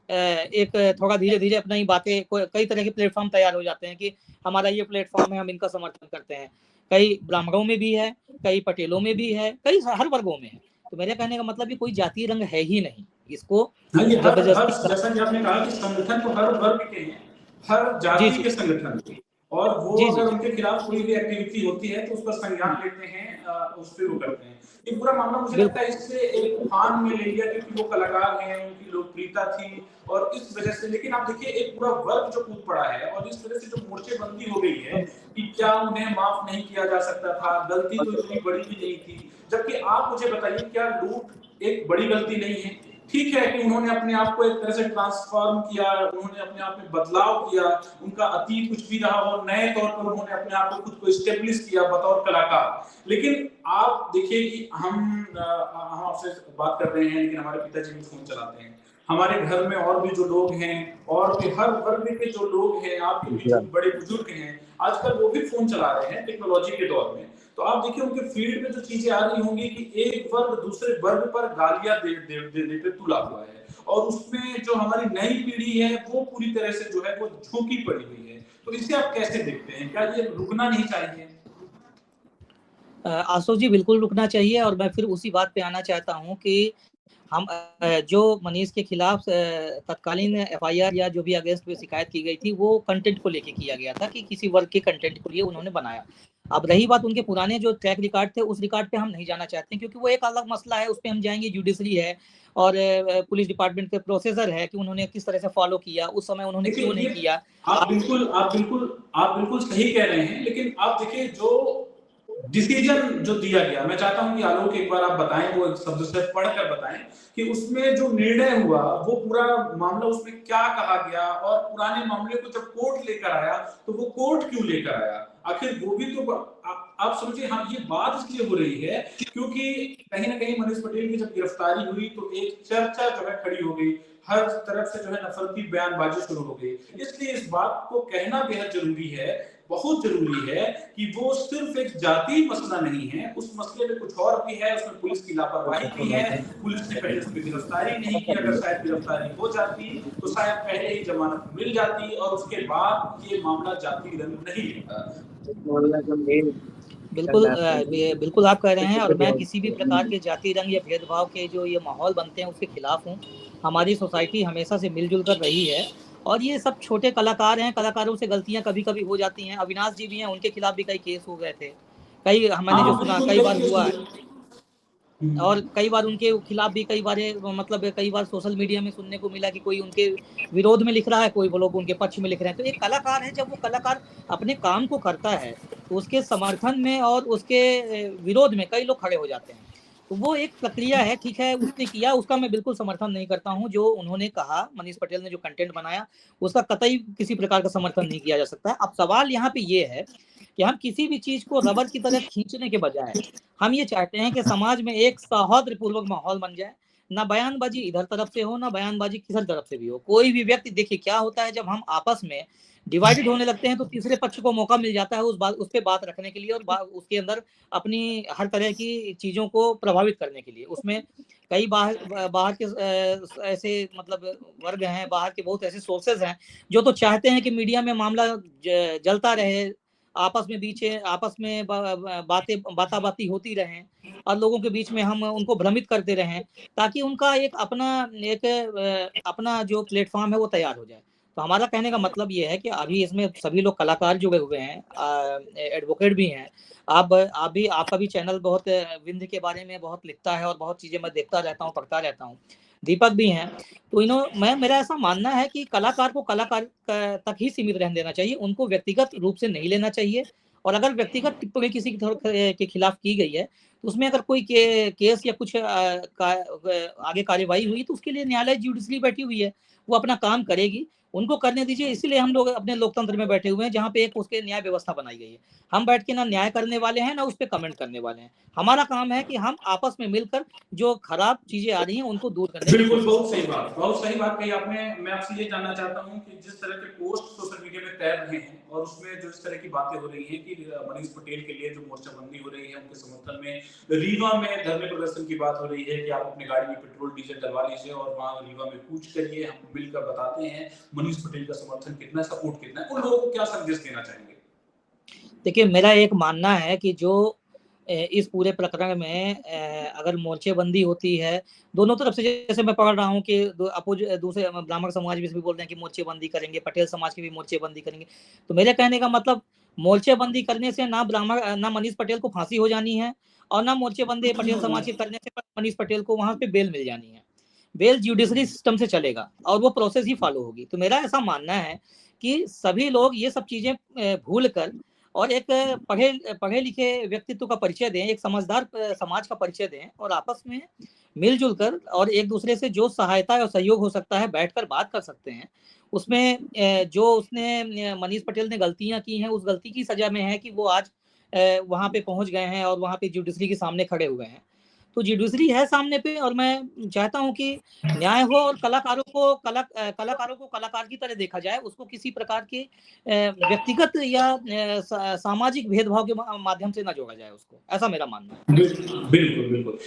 एक थोड़ा धीरे धीरे अपना ही बातें, कई तरह के प्लेटफॉर्म तैयार हो जाते हैं कि हमारा ये प्लेटफॉर्म है, हम इनका समर्थन करते हैं। कई ब्राह्मणों में भी है, कई पटेलों में भी है, कई हर वर्गों में है। तो मेरे कहने का मतलब कि कोई जातीय रंग है ही नहीं, इसको जबरदस्ती, जैसा कि आपने कहा कि संगठन तो हर वर्ग के हैं, हर जाति के संगठन के, और वो अगर उनके खिलाफ कोई भी एक्टिविटी होती है तो उसका संज्ञान लेते हैं, उस पर वो करते हैं। ये पूरा मामला मुझे लगता है इससे एक तूफान में ले लिया क्योंकि वो कलाकार हैं, उनकी लोकप्रियता थी और इस वजह से। लेकिन आप देखिए एक पूरा वर्ग जो कूद पड़ा है और इस तरह से जो मोर्चेबंदी हो गई है कि क्या उन्हें माफ नहीं किया जा सकता था, गलती तो इतनी बड़ी भी नहीं थी। जबकि आप मुझे बताइए क्या लूट एक बड़ी गलती नहीं है? ठीक है कि उन्होंने अपने आप को एक तरह से ट्रांसफॉर्म किया, उन्होंने अपने आप में बदलाव किया, उनका अतीत कुछ भी रहा हो, नए तौर पर उन्होंने अपने आप को खुद को एस्टेब्लिश किया बतौर कलाकार। लेकिन आप देखिए कि हम आपसे बात कर रहे हैं लेकिन हमारे पिताजी भी फोन चलाते हैं, हमारे घर में और भी जो लोग हैं और भी हर वर्ग के जो लोग हैं, आपके भी जो बड़े बुजुर्ग हैं, आजकल वो भी फोन चला रहे हैं टेक्नोलॉजी के दौर में। तो आप देखिए उनके फील्ड में जो चीजें आ रही होंगी कि एक वर्ग दूसरे वर्ग पर गालियां दे तुला हुआ है और उसमें जो हमारी नई पीढ़ी है वो पूरी तरह से जो है वो झोंकी पड़ी हुई है। तो इसे आप कैसे देखते हैं? क्या ये रुकना नहीं चाहिए? आशुतोष जी, बिल्कुल रुकना चाहिए। और मैं फिर उसी बात पे आना चाहता हूँ कि हम जो मनीष के खिलाफ तत्कालीन एफआईआर या जो भी अगेंस्ट में शिकायत की गई थी वो कंटेंट को लेके किया गया था कि किसी वर्ग के कंटेंट को लिए उन्होंने बनाया। अब रही बात उनके पुराने जो ट्रैक रिकॉर्ड थे, उस रिकॉर्ड पे हम नहीं जाना चाहते हैं क्योंकि वो एक अलग मसला है, उस पर हम जाएंगे। जुडिशरी है और पुलिस डिपार्टमेंट के प्रोसीजर है कि उन्होंने किस तरह से फॉलो किया, उस समय उन्होंने क्यों नहीं किया। आप बिल्कुल सही कह रहे हैं, लेकिन आप देखिए जो डिसीजन जो दिया गया, मैं चाहता हूं कि आलोक एक बार आप बताएं, वो एक शब्द से पढ़कर बताएं कि उसमें जो निर्णय हुआ वो पूरा मामला उसमें क्या कहा गया और पुराने मामले को जब कोर्ट लेकर आया तो वो कोर्ट क्यों लेकर आया? आखिर वो भी तो आप समझिए। हाँ, ये बात इसलिए हो रही है क्योंकि कहीं ना कहीं मनीष पटेल की जब गिरफ्तारी हुई तो एक चर्चा जो है खड़ी हो गई, हर तरफ से जो है नफरती बयानबाजी शुरू हो गई। इसलिए इस बात को कहना बेहद जरूरी है, बहुत जरूरी है कि वो सिर्फ एक जाति मसला नहीं है, उस मसले में कुछ और भी है, उसमें पुलिस की लापरवाही भी है। पुलिस ने पहले उस पर गिरफ्तारी नहीं की, अगर शायद गिरफ्तारी हो जाती तो शायद पहले ही जमानत मिल जाती और उसके बाद ये मामला जाति रंग नहीं लेता। बिल्कुल आप कह रहे हैं और मैं किसी भी प्रकार के जाति रंग या भेदभाव के जो ये माहौल बनते हैं उसके खिलाफ हूँ। हमारी सोसाइटी हमेशा से मिलजुल कर रही है और ये सब छोटे कलाकार हैं, कलाकारों से गलतियां कभी कभी हो जाती हैं। अविनाश जी भी हैं, उनके खिलाफ भी कई केस हो गए थे, कई मैंने जो सुना कई बार हुआ है और कई बार उनके खिलाफ भी कई बार सोशल मीडिया में सुनने को मिला कि कोई उनके विरोध में लिख रहा है, कोई लोग उनके पक्ष में लिख रहे हैं। तो एक कलाकार है, जब वो कलाकार अपने काम को करता है तो उसके समर्थन में और उसके विरोध में कई लोग खड़े हो जाते हैं। तो वो एक प्रक्रिया है, ठीक है, उसने किया, उसका मैं बिल्कुल समर्थन नहीं करता हूँ। जो उन्होंने कहा, मनीष पटेल ने जो कंटेंट बनाया उसका कतई किसी प्रकार का समर्थन नहीं किया जा सकता है। अब सवाल यहाँ पे ये है कि हम किसी भी चीज को रबर की तरह खींचने के बजाय हम ये चाहते हैं कि समाज में एक सौहार्दपूर्वक माहौल बन जाए ना बयानबाजी इधर तरफ से हो, ना बयानबाजी किधर तरफ से भी हो। कोई भी व्यक्ति, देखिए क्या होता है जब हम आपस में डिवाइडेड होने लगते हैं तो तीसरे पक्ष को मौका मिल जाता है उस पे बात रखने के लिए और उसके अंदर अपनी हर तरह की चीजों को प्रभावित करने के लिए। उसमें कई बाहर के ऐसे मतलब वर्ग हैं, बाहर के बहुत ऐसे सोर्सेज हैं जो तो चाहते हैं कि मीडिया में मामला जलता रहे, आपस में बाताबाती होती रहें और लोगों के बीच में हम उनको भ्रमित करते रहें, ताकि उनका एक अपना जो प्लेटफॉर्म है वो तैयार हो जाए। तो हमारा कहने का मतलब ये है कि अभी इसमें सभी लोग कलाकार जुड़े हुए हैं, एडवोकेट भी हैं। आपका भी चैनल बहुत विंध्य के बारे में बहुत लिखता है और बहुत चीजें मैं देखता रहता हूँ, पढ़ता रहता हूँ। दीपक भी हैं। तो मेरा ऐसा मानना है कि कलाकार को कलाकार तक ही सीमित रहने देना चाहिए, उनको व्यक्तिगत रूप से नहीं लेना चाहिए। और अगर व्यक्तिगत टिप्पणी किसी के खिलाफ की गई है तो उसमें अगर कोई केस या कुछ आगे कार्यवाही हुई तो उसके लिए न्यायालय जुडिशरी बैठी हुई है, वो अपना काम करेगी, उनको करने दीजिए। इसीलिए हम लोग अपने लोकतंत्र में बैठे हुए हैं जहाँ पे एक उसके न्याय व्यवस्था बनाई गई है। हम बैठ के ना न्याय करने वाले हैं ना उस पर कमेंट करने वाले हैं। हमारा काम है कि हम आपस में मिलकर जो खराब चीजें आ रही हैं उनको दूर करने की बिल्कुल, कोशिश बहुत सही बात कही आपने। मैं आपसे ये जानना चाहता हूँ कि जिस तरह के पोस्ट सोशल मीडिया में तैर रहे हैं और उसमें जो इस तरह की बातें हो रही हैं कि मनीष पटेल के लिए जो मोर्चाबंदी हो रही है उनके समर्थन में रीवा में धरने प्रदर्शन की बात हो रही है कि आप अपनी गाड़ी में पेट्रोल डीजल डलवा लीजिए और वहाँ रीवा में कूच करिए, हम मिलकर बताते हैं मनीष पटेल का समर्थन कितना है, सपोर्ट कितना है। उन लोगों को क्या संदेश देना चाहेंगे? देखिए, मेरा एक मानना है कि जो इस पूरे प्रकरण में अगर मोर्चेबंदी होती है दोनों तरफ से, जैसे मैं पढ़ रहा हूँ कि दूसरे ब्राह्मण समाज भी बोल रहे हैं कि मोर्चेबंदी करेंगे, पटेल समाज की भी मोर्चेबंदी करेंगे। तो मेरे कहने का मतलब मोर्चेबंदी करने से ना मनीष पटेल को फांसी हो जानी है और ना मोर्चेबंदी पटेल समाज के करने से मनीष पटेल को वहां पे बेल मिल जानी है। बेल जुडिशरी सिस्टम से चलेगा और वो प्रोसेस ही फॉलो होगी। तो मेरा ऐसा मानना है कि सभी लोग ये सब चीजें भूल कर और एक पढ़े लिखे व्यक्तित्व का परिचय दें, एक समझदार समाज का परिचय दें और आपस में मिलजुल कर और एक दूसरे से जो सहायता और सहयोग हो सकता है बैठकर बात कर सकते हैं। उसमें जो उसने मनीष पटेल ने गलतियां की हैं उस गलती की सजा में है कि वो आज वहां पे पहुंच गए हैं और वहां पे जुडिशरी के सामने खड़े हुए हैं। तो जुडिशरी है सामने पे और मैं चाहता हूं कि न्याय हो और कलाकारों को कलाकार की तरह देखा जाए, उसको किसी प्रकार के व्यक्तिगत या सामाजिक भेदभाव के माध्यम से ना जोड़ा जाए उसको। ऐसा मेरा मानना है। बिल्कुल।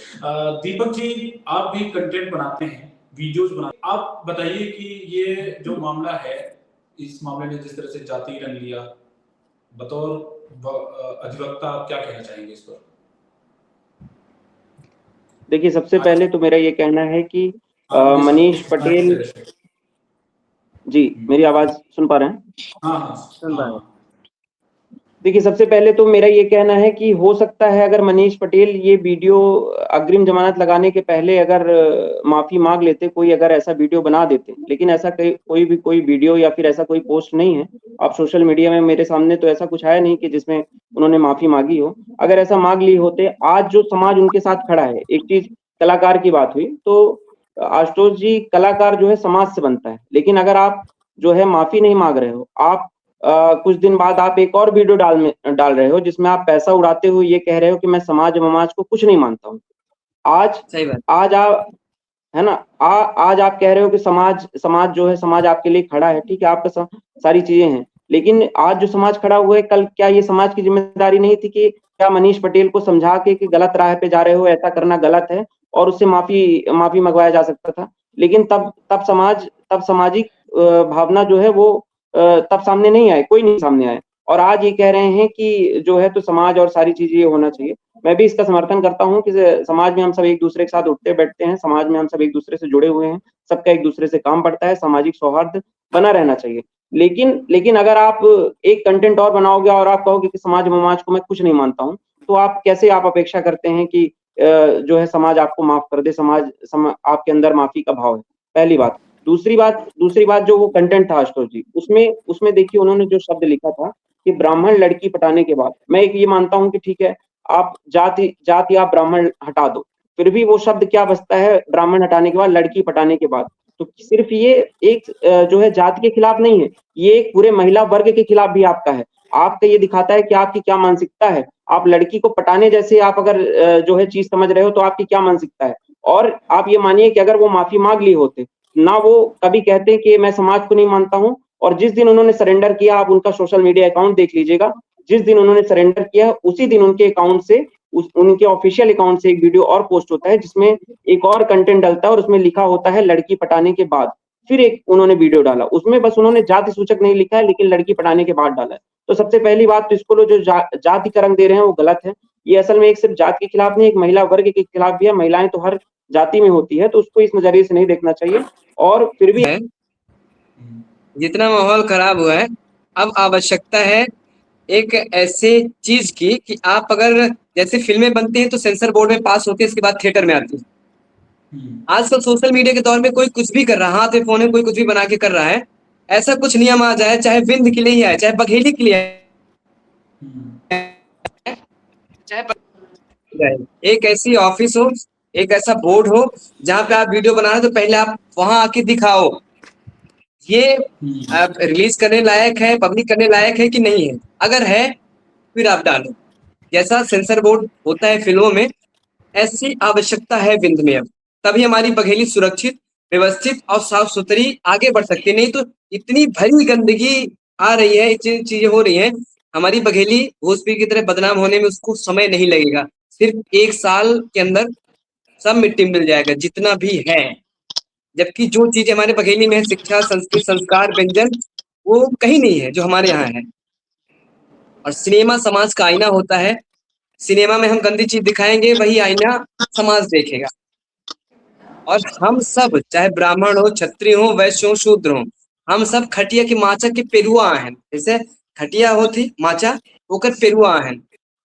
दीपक जी, आप भी कंटेंट बनाते हैं, वीडियोस बनाते हैं, आप बताइए कि ये जो मामला है, इस मामले ने जिस तरह से जाति रंग लिया, बतौर अधिवक्ता आप क्या कहना चाहेंगे इस पर? देखिए, सबसे पहले तो मेरा ये कहना है कि मनीष पटेल जी, मेरी आवाज सुन पा रहे हैं? हाँ, सुन पा रहे हैं। देखिए, सबसे पहले तो मेरा ये कहना है कि हो सकता है अगर मनीष पटेल ये वीडियो अग्रिम जमानत लगाने के पहले अगर माफी मांग लेते, कोई अगर ऐसा वीडियो बना देते, लेकिन ऐसा कोई वीडियो या फिर ऐसा कोई पोस्ट नहीं है। आप सोशल मीडिया में मेरे सामने तो ऐसा कुछ आया नहीं कि जिसमें उन्होंने माफी मांगी हो। अगर ऐसा मांग ली होते, आज जो समाज उनके साथ खड़ा है, एक चीज कलाकार की बात हुई तो आशुतोष जी, कलाकार जो है समाज से बनता है, लेकिन अगर आप जो है माफी नहीं मांग रहे हो, आप कुछ दिन बाद आप एक और वीडियो डाल रहे हो जिसमें आप पैसा उड़ाते हुए ये कह रहे हो कि मैं समाज को कुछ नहीं मानता हूँ। आज आप है ना, आज आप कह रहे हो कि समाज जो है, समाज आपके लिए खड़ा है, ठीक है, आपका सारी चीजें हैं, लेकिन आज जो समाज खड़ा हुआ है, कल क्या ये समाज की जिम्मेदारी नहीं थी कि क्या मनीष पटेल को समझा के कि गलत राह पे जा रहे हो, ऐसा करना गलत है, और उससे माफी मंगवाया जा सकता था। लेकिन तब सामाजिक भावना जो है वो तब सामने नहीं आए, कोई नहीं सामने आए, और आज ये कह रहे हैं कि जो है तो समाज और सारी चीजें ये होना चाहिए। मैं भी इसका समर्थन करता हूँ कि समाज में हम सब एक दूसरे के साथ उठते बैठते हैं, समाज में हम सब एक दूसरे से जुड़े हुए हैं, सबका एक दूसरे से काम पड़ता है, सामाजिक सौहार्द बना रहना चाहिए। लेकिन अगर आप एक कंटेंट और बनाओगे और आप कहोगे कि समाज को मैं कुछ नहीं मानता हूँ, तो आप कैसे अपेक्षा करते हैं कि जो है समाज आपको माफ कर दे, आपके अंदर माफी का भाव है, पहली बात। दूसरी बात जो वो कंटेंट था आशुतोष जी, उसमें देखिए उन्होंने जो शब्द लिखा था कि ब्राह्मण लड़की पटाने के बाद, मैं एक ये मानता हूँ कि ठीक है, आप जाति आप ब्राह्मण हटा दो, फिर भी वो शब्द क्या बचता है ब्राह्मण हटाने के बाद, लड़की पटाने के बाद। तो सिर्फ ये एक जो है जाति के खिलाफ नहीं है, ये एक पूरे महिला वर्ग के खिलाफ भी आपका है। आपका ये दिखाता है कि आपकी क्या मानसिकता है। आप लड़की को पटाने जैसे आप अगर जो है चीज समझ रहे हो तो आपकी क्या मानसिकता है। और आप ये मानिए कि अगर वो माफी मांग ली होते, ना वो कभी कहते कि मैं समाज को नहीं मानता हूँ, और जिस दिन उन्होंने सरेंडर किया, आप उनका सोशल मीडिया अकाउंट देख लीजिएगा, जिस दिन उन्होंने सरेंडर किया उसी दिन उनके अकाउंट से, उनके ऑफिशियल अकाउंट से एक वीडियो और पोस्ट होता है जिसमें एक और कंटेंट डलता है और उसमें लिखा होता है लड़की पटाने के बाद। फिर एक उन्होंने वीडियो डाला, उसमें बस उन्होंने जाति सूचक नहीं लिखा है, लेकिन लड़की पटाने के बाद डाला है। तो सबसे पहली बात तो इसको लोग जो जाति का रंग दे रहे हैं वो गलत है। ये असल में एक सिर्फ जाति के खिलाफ नहीं, एक महिला वर्ग के खिलाफ भी है। महिलाएं तो हर जाति में होती है, तो उसको इस नजरिए से नहीं देखना चाहिए। और फिर भी जितना माहौल खराब हुआ है, अब आवश्यकता है एक ऐसे चीज की कि आप अगर जैसे फिल्में बनती हैं तो सेंसर बोर्ड में पास होकर इसके बाद थिएटर में आती है। आजकल सोशल मीडिया के दौर में कोई कुछ भी कर रहा है, हाथ में फोन में कोई कुछ भी बना के कर रहा है। ऐसा कुछ नियम आ जाए, चाहे विंध्य के लिए ही आए, चाहे बघेली के लिए आए, चाहे एक ऐसी ऑफिस हो, एक ऐसा बोर्ड हो जहां पे आप वीडियो बना रहे हैं तो पहले आप वहां आके दिखाओ ये रिलीज करने लायक है, पब्लिक करने लायक है कि नहीं है। अगर है फिर आप डालो। जैसा सेंसर बोर्ड होता है फिल्मों में, ऐसी आवश्यकता है विंध्य में। अब तभी हमारी बघेली सुरक्षित, व्यवस्थित और साफ सुथरी आगे बढ़ सकती है। नहीं तो इतनी भरी गंदगी आ रही है, इतनी चीजें हो रही हैं, हमारी बघेली भोजपुरी की तरह बदनाम होने में उसको समय नहीं लगेगा। सिर्फ 1 साल के अंदर सब मिट्टी मिल जाएगा जितना भी है। जबकि जो चीज हमारे बघेली में है, शिक्षा, संस्कृत, संस्कार, व्यंजन, वो कहीं नहीं है जो हमारे यहाँ है। और सिनेमा समाज का आईना होता है। सिनेमा में हम गंदी चीज दिखाएंगे, वही आईना समाज देखेगा। और हम सब, चाहे ब्राह्मण हो, क्षत्रिय हो, वैश्य हो, शूद्र हो, हम सब खटिया की माचा के पेरुआ हैं। जैसे खटिया होती माचा, होकर पेरुआ हैं।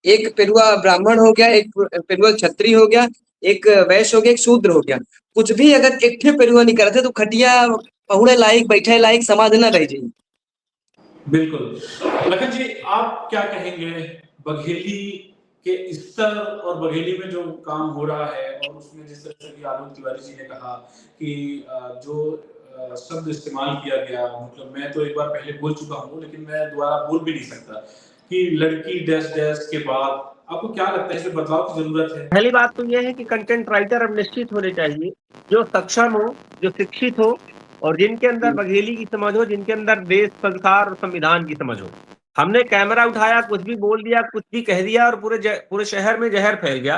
एक पेरुआ ब्राह्मण हो गया, एक पेरुआ क्षत्रिय हो गया, एक वैश्य हो गया, एक शूद्र हो गया। कुछ भी अगर एक पेरुआ नहीं करते तो खटिया पहुड़े लायक, बैठे लायक समाज न रह जाए। बिल्कुल। लखन जी, आप क्या कहेंगे बघेली के स्तर और बघेली में जो काम हो रहा है, और उसमें जिस तरह से कि आलोक तिवारी जी ने कहा कि जो शब्द इस्तेमाल किया गया, मतलब मैं तो एक बार पहले बोल चुका हूँ लेकिन मैं दोबारा बोल भी नहीं सकता कि लड़की डैश डैश के बाद, आपको क्या लगता है इसमें बदलाव की जरूरत है? पहली बात तो यह है कि कंटेंट राइटर अब निश्चित होने चाहिए, जो सक्षम हो, जो शिक्षित हो, और जिनके अंदर बघेली की समझ हो, जिनके अंदर देश, संसार और संविधान की समझ हो। हमने कैमरा उठाया, कुछ भी बोल दिया, कुछ भी कह दिया और पूरे शहर में जहर फैल गया।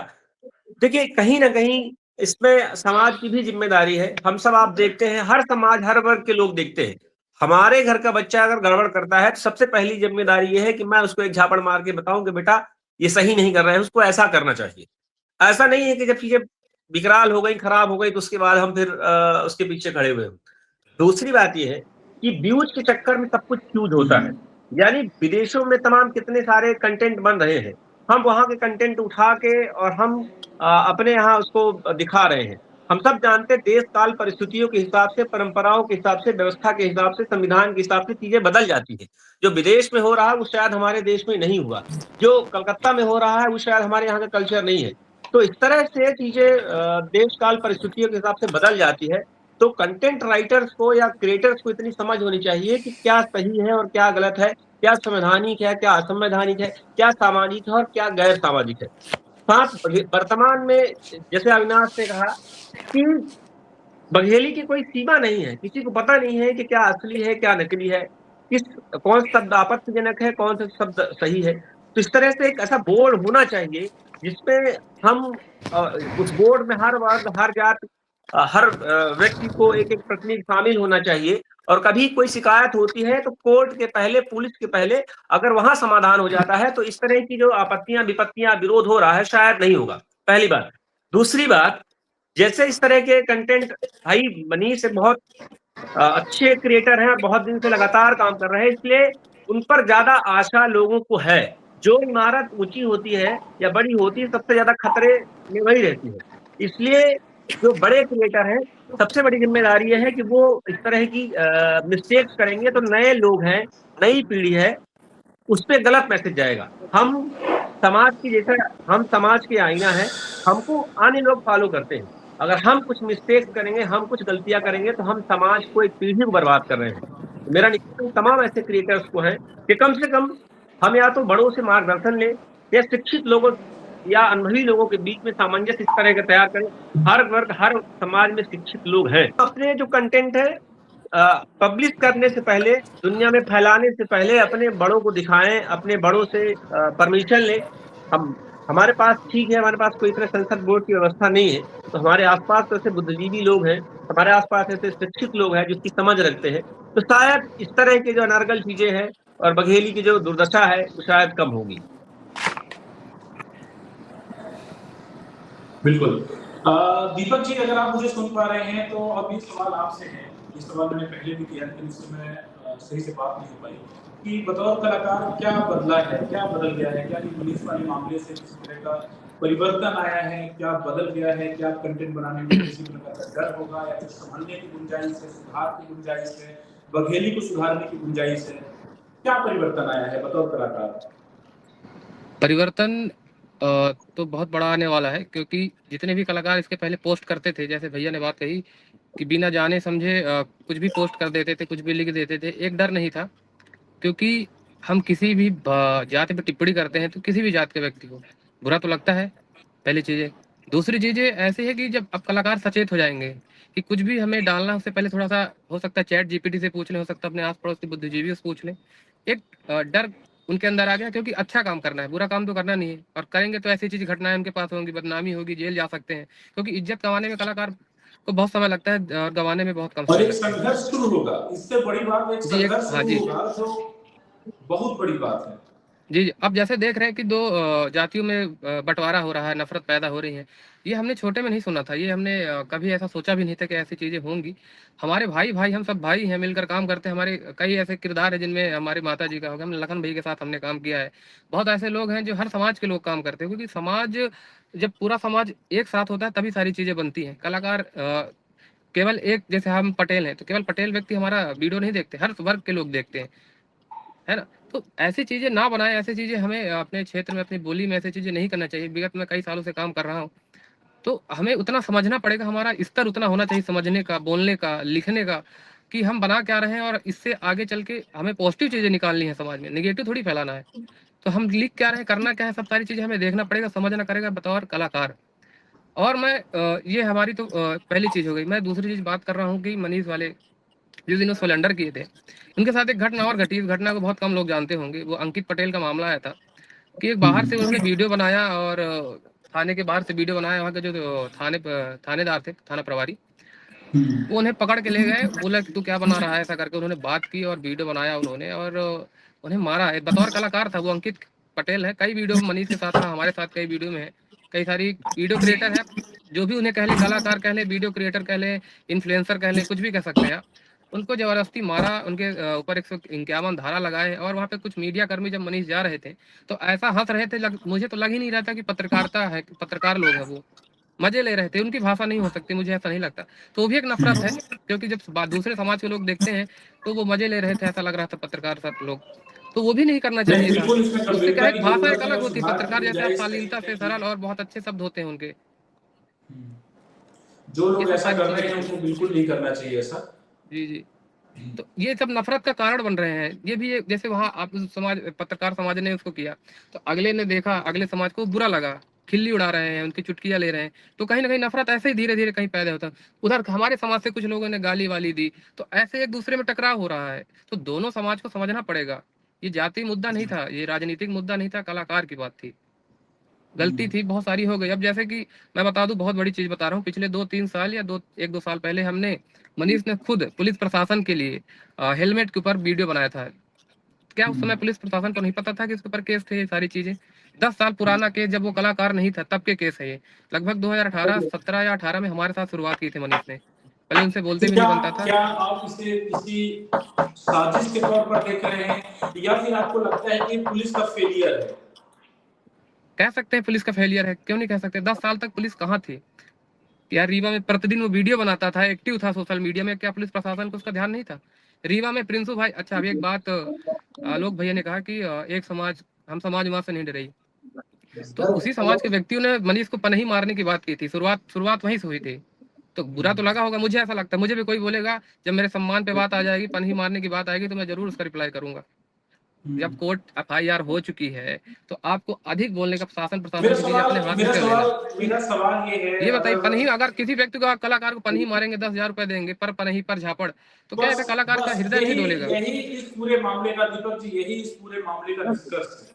देखिए, कहीं ना कहीं इसमें समाज की भी जिम्मेदारी है। हम सब आप देखते हैं, हर समाज, हर वर्ग के लोग देखते हैं। हमारे घर का बच्चा अगर गड़बड़ करता है तो सबसे पहली जिम्मेदारी ये है कि मैं उसको एक झापड़ मार के बताऊं कि बेटा ये सही नहीं कर रहा है, उसको ऐसा करना चाहिए। ऐसा नहीं है कि जब चीजें विकराल हो गई, खराब हो गई, तो उसके बाद हम फिर उसके पीछे खड़े हुए। दूसरी बात यह है कि व्यूज के चक्कर में सब कुछ फ्यूज होता है। यानी विदेशों में तमाम कितने सारे कंटेंट बन रहे हैं, हम वहां के कंटेंट उठा के और हम अपने यहाँ उसको दिखा रहे हैं। हम सब जानते हैं देश काल परिस्थितियों के हिसाब से, परंपराओं के हिसाब से, व्यवस्था के हिसाब से, संविधान के हिसाब से चीजें बदल जाती है। जो विदेश में हो रहा है वो शायद हमारे देश में नहीं हुआ, जो कलकत्ता में हो रहा है वो शायद हमारे यहाँ का कल्चर नहीं है। तो इस तरह से चीजें देश काल परिस्थितियों के हिसाब से बदल जाती है। तो कंटेंट राइटर्स को या क्रिएटर्स को इतनी समझ होनी चाहिए कि क्या सही है और क्या गलत है, क्या संवैधानिक है, क्या असंवैधानिक है, क्या सामाजिक है और क्या गैर सामाजिक है। साथ वर्तमान में जैसे अविनाश ने कहा कि बघेली की कोई सीमा नहीं है, किसी को पता नहीं है कि क्या असली है, क्या नकली है, कौन सा शब्द आपत्तिजनक है, कौन सा शब्द सही है। तो इस तरह से एक ऐसा बोर्ड होना चाहिए जिसमें हम उस बोर्ड में हर वर्ग, हर जात, हर व्यक्ति को एक एक प्रतिनिधि शामिल होना चाहिए। और कभी कोई शिकायत होती है तो कोर्ट के पहले, पुलिस के पहले अगर वहां समाधान हो जाता है तो इस तरह की जो आपत्तियां, विपत्तियां, विरोध हो रहा है शायद नहीं होगा। पहली बात। दूसरी बात, जैसे इस तरह के कंटेंट, भाई मनीष एक बहुत अच्छे क्रिएटर हैं, बहुत दिन से लगातार काम कर रहे हैं, इसलिए उन पर ज्यादा आशा लोगों को है। जो इमारत ऊंची होती है या बड़ी होती है, सबसे ज्यादा खतरे में वही रहती है। इसलिए जो बड़े क्रिएटर हैं, सबसे बड़ी जिम्मेदारी यह है कि वो इस तरह की मिस्टेक्स करेंगे तो नए लोग हैं, नई पीढ़ी है, उस पर गलत मैसेज जाएगा। हम समाज की, जैसा हम समाज के आईना है, हमको अन्य लोग फॉलो करते हैं। अगर हम कुछ मिस्टेक्स करेंगे, हम कुछ गलतियां करेंगे तो हम समाज को, एक पीढ़ी को बर्बाद कर रहे हैं। तो मेरा निवेदन तमाम ऐसे क्रिएटर्स को है कि कम से कम हम या तो बड़ों से मार्गदर्शन लें या शिक्षित लोगों या अनुभवी लोगों के बीच में सामंजस्य इस तरह का तैयार करें। हर वर्ग, हर समाज में शिक्षित लोग हैं। अपने जो कंटेंट है पब्लिश करने से पहले, दुनिया में फैलाने से पहले अपने बड़ों को दिखाएं, अपने बड़ों से परमिशन लें। हमारे पास ठीक है, हमारे पास कोई इतना सेंसर बोर्ड की व्यवस्था नहीं है, तो हमारे आसपास तो ऐसे बुद्धिजीवी लोग हैं, हमारे आसपास ऐसे शिक्षित लोग हैं जिसकी समझ रखते हैं, तो शायद इस तरह की जो अनर्गल चीजें हैं और बघेली की जो दुर्दशा है वो शायद कम होगी। बिल्कुल। दीपक जी, अगर आप मुझे सुन पा रहे हैं तो अब ये सवाल आपसे है। ये सवाल मैंने पहले भी किया लेकिन इस समय सही से बात नहीं हो पाई कि बतौर कलाकार क्या बदला है, क्या बदल गया है, क्या मनीष वाले मामले से किसी तरह का परिवर्तन आया है, क्या बदल गया है, क्या कंटेंट बनाने में किसी प्रकार का डर होगा या फिर संभलने की गुंजाइश है, सुधार की गुंजाइश है, बघेली को सुधारने की गुंजाइश है, क्या परिवर्तन आया है बतौर कलाकार? परिवर्तन तो बहुत बड़ा आने वाला है, क्योंकि जितने भी कलाकार इसके पहले पोस्ट करते थे, जैसे भैया ने बात कही कि बिना जाने समझे कुछ भी पोस्ट कर देते थे, कुछ भी लिख देते थे, एक डर नहीं था। क्योंकि हम किसी भी जाति पर टिप्पणी करते हैं तो किसी भी जात के व्यक्ति को बुरा तो लगता है, पहली चीज़ें। दूसरी चीज़ें ऐसी है कि जब अब कलाकार सचेत हो जाएंगे कि कुछ भी हमें डालना, उससे पहले थोड़ा सा हो सकता है चैट जीपीटी से पूछ लें, हो सकता है अपने आस पड़ोस के बुद्धिजीवियों से पूछ लें। एक डर उनके अंदर आ गया, क्योंकि अच्छा काम करना है, बुरा काम तो करना नहीं है, और करेंगे तो ऐसी चीज घटनाएं उनके पास होंगी, बदनामी होगी, जेल जा सकते हैं। क्योंकि इज्जत कमाने में कलाकार को बहुत समय लगता है और गंवाने में बहुत कम और समय एक लगता है। संघर्ष शुरू होगा, इससे बड़ी बात एक जी, संघर्ष हाँ शुरू जी होगा जो बहुत बड़ी बात है। जी, अब जैसे देख रहे हैं कि दो जातियों में बंटवारा हो रहा है, नफरत पैदा हो रही है। ये हमने छोटे में नहीं सुना था, ये हमने कभी ऐसा सोचा भी नहीं था कि ऐसी चीज़ें होंगी। हमारे भाई भाई, हम सब भाई हैं, मिलकर काम करते हैं। हमारे कई ऐसे किरदार हैं जिनमें हमारी माता जी का हो गया, हम लखन भाई के साथ हमने काम किया है। बहुत ऐसे लोग हैं जो हर समाज के लोग काम करते हैं, क्योंकि समाज, जब पूरा समाज एक साथ होता है तभी सारी चीज़ें बनती हैं। कलाकार केवल एक, जैसे हम पटेल हैं तो केवल पटेल व्यक्ति हमारा वीडियो नहीं देखते, हर वर्ग के लोग देखते हैं, है ना? तो ऐसी चीज़ें ना बनाएं, ऐसी चीज़ें हमें अपने क्षेत्र में, अपनी बोली में ऐसी चीज़ें नहीं करना चाहिए। विगत में कई सालों से काम कर रहा हूँ, तो हमें उतना समझना पड़ेगा, हमारा स्तर उतना होना चाहिए समझने का, बोलने का, लिखने का, कि हम बना क्या रहे हैं और इससे आगे चल के हमें पॉजिटिव चीज़ें निकालनी है समाज में, नेगेटिव थोड़ी फैलाना है। तो हम लिख क्या रहे हैं, करना क्या है, सब सारी चीज़ें हमें देखना पड़ेगा, समझना करेगा बतौर कलाकार। और मैं ये हमारी तो पहली चीज़ हो गई। मैं दूसरी चीज़ बात कर रहा हूँ कि मनीष वाले जिस दिन वो सिलेंडर किए थे, उनके साथ एक घटना और घटी। इस घटना को बहुत कम लोग जानते होंगे। वो अंकित पटेल का मामला आया था कि एक बाहर से उन्होंने वीडियो बनाया, और थाने के बाहर से वीडियो बनाया। वहाँ के जो थानेदार थे, थाना प्रभारी, वो उन्हें पकड़ के ले गए, बोला कि तू क्या बना रहा है, ऐसा करके उन्होंने बात की और वीडियो बनाया उन्होंने, और उन्हें मारा है। बतौर कलाकार था वो, अंकित पटेल है, कई वीडियो मनीष के साथ रहा, हमारे साथ कई वीडियो में है, कई सारी वीडियो क्रिएटर है, जो भी उन्हें कह ले, कलाकार कह ले, वीडियो क्रिएटर कह ले, इन्फ्लुएंसर कह ले, कुछ भी कह सकते हैं आप। उनको जबरदस्ती मारा, उनके ऊपर 151 धारा लगाए। और वहाँ पे कुछ मीडिया कर्मी जब मनीष जा रहे थे तो ऐसा हंस रहे थे, मुझे तो लग ही नहीं रहा था कि पत्रकारिता है, पत्रकार लोग हैं वो, मजे ले रहे थे। उनकी भाषा नहीं हो सकती, मुझे ऐसा नहीं लगता। तो वो भी एक नफरत है, क्योंकि जब दूसरे समाज के लोग देखते हैं तो वो मजे ले रहे थे, ऐसा लग रहा था पत्रकार सब लोग, तो वो भी नहीं करना नहीं, चाहिए था। बिल्कुल इसमें उससे क्या गंभीरता है, की भाषा एक जरूरत है अलग और होती है, सुधार की पत्रकार जैसे आप गुंजाइश है शालीनता इसमें से कि सरल और बहुत अच्छे शब्द होते हैं उनके, जो ये लोग सब ऐसा सारी कर चीजें रहे हैं रहती उनको हैं। बिल्कुल नहीं करना चाहिए ऐसा। जी जी, तो ये सब नफरत का कारण बन रहे हैं। ये भी जैसे वहाँ आप समाज, पत्रकार समाज ने उसको किया, तो अगले ने देखा, अगले समाज को बुरा लगा, खिल्ली उड़ा रहे हैं, उनकी चुटकियां ले रहे हैं, तो कहीं ना कहीं नफरत ऐसे ही धीरे धीरे कहीं पैदा होता है। उधर हमारे समाज से कुछ लोगों ने गाली वाली दी, तो ऐसे एक दूसरे में टकराव हो रहा है। तो दोनों समाज को समझना पड़ेगा, ये जाति मुद्दा नहीं था, ये राजनीतिक मुद्दा नहीं था, कलाकार की बात थी। गलती थी, बहुत सारी हो गई। अब जैसे कि मैं बता दूं, बहुत बड़ी चीज बता रहा हूँ, पिछले 2-3 साल या 1-2 साल पहले हमने, मनीष ने खुद पुलिस प्रशासन के लिए हेलमेट के ऊपर वीडियो बनाया था। क्या उस समय पुलिस प्रशासन को नहीं पता था कि इसके ऊपर केस थे, ये सारी चीजें? 10 साल पुराना केस, जब वो कलाकार नहीं था तब के केस है ये। लगभग 2018, 17 या 18 में हमारे साथ शुरुआत की थी मनीष ने, पहले उनसे बोलते तो भी क्या नहीं बनता था। क्या आप इसे किसी साजिश के तौर पर देख रहे हैं या फिर आपको लगता है कि पुलिस का फेलियर है? कह सकते हैं पुलिस का फेलियर है, क्यों नहीं कह सकते। 10 साल तक पुलिस कहाँ थी यार? रीवा में प्रतिदिन वो वीडियो बनाता था, एक्टिव था सोशल मीडिया में, क्या पुलिस प्रशासन को उसका ध्यान नहीं था? रीवा में प्रिंसू भाई, अच्छा अभी एक बात, आलोक भैया ने कहा कि एक समाज, हम समाज वहां से नहीं डरे, तो उसी समाज के व्यक्तियों ने मनीष को पनही मारने की बात की थी। शुरुआत वहीं से हुई थी। तो बुरा तो लगा होगा, मुझे ऐसा लगता है। मुझे भी कोई बोलेगा, जब मेरे सम्मान पे बात आ जाएगी, पनही मारने की बात आएगी, तो मैं जरूर उसका रिप्लाई करूंगा। जब कोर्ट FIR हो चुकी है तो आपको अधिक बोलने का शासन प्रशासन मेरा की चीजें अपने हाथ में कर लेना। मेरा सवाल ये है, ये बताइए, अगर पनही अगर किसी व्यक्ति को, कलाकार को पनही मारेंगे 10,000 रुपए देंगे पर पनही पर झापड़, तो क्या ऐसा कलाकार का हृदय नहीं डोलेगा? यही इस पूरे मामले का, दीपक जी, यही इस पूरे मामले का निष्कर्ष है,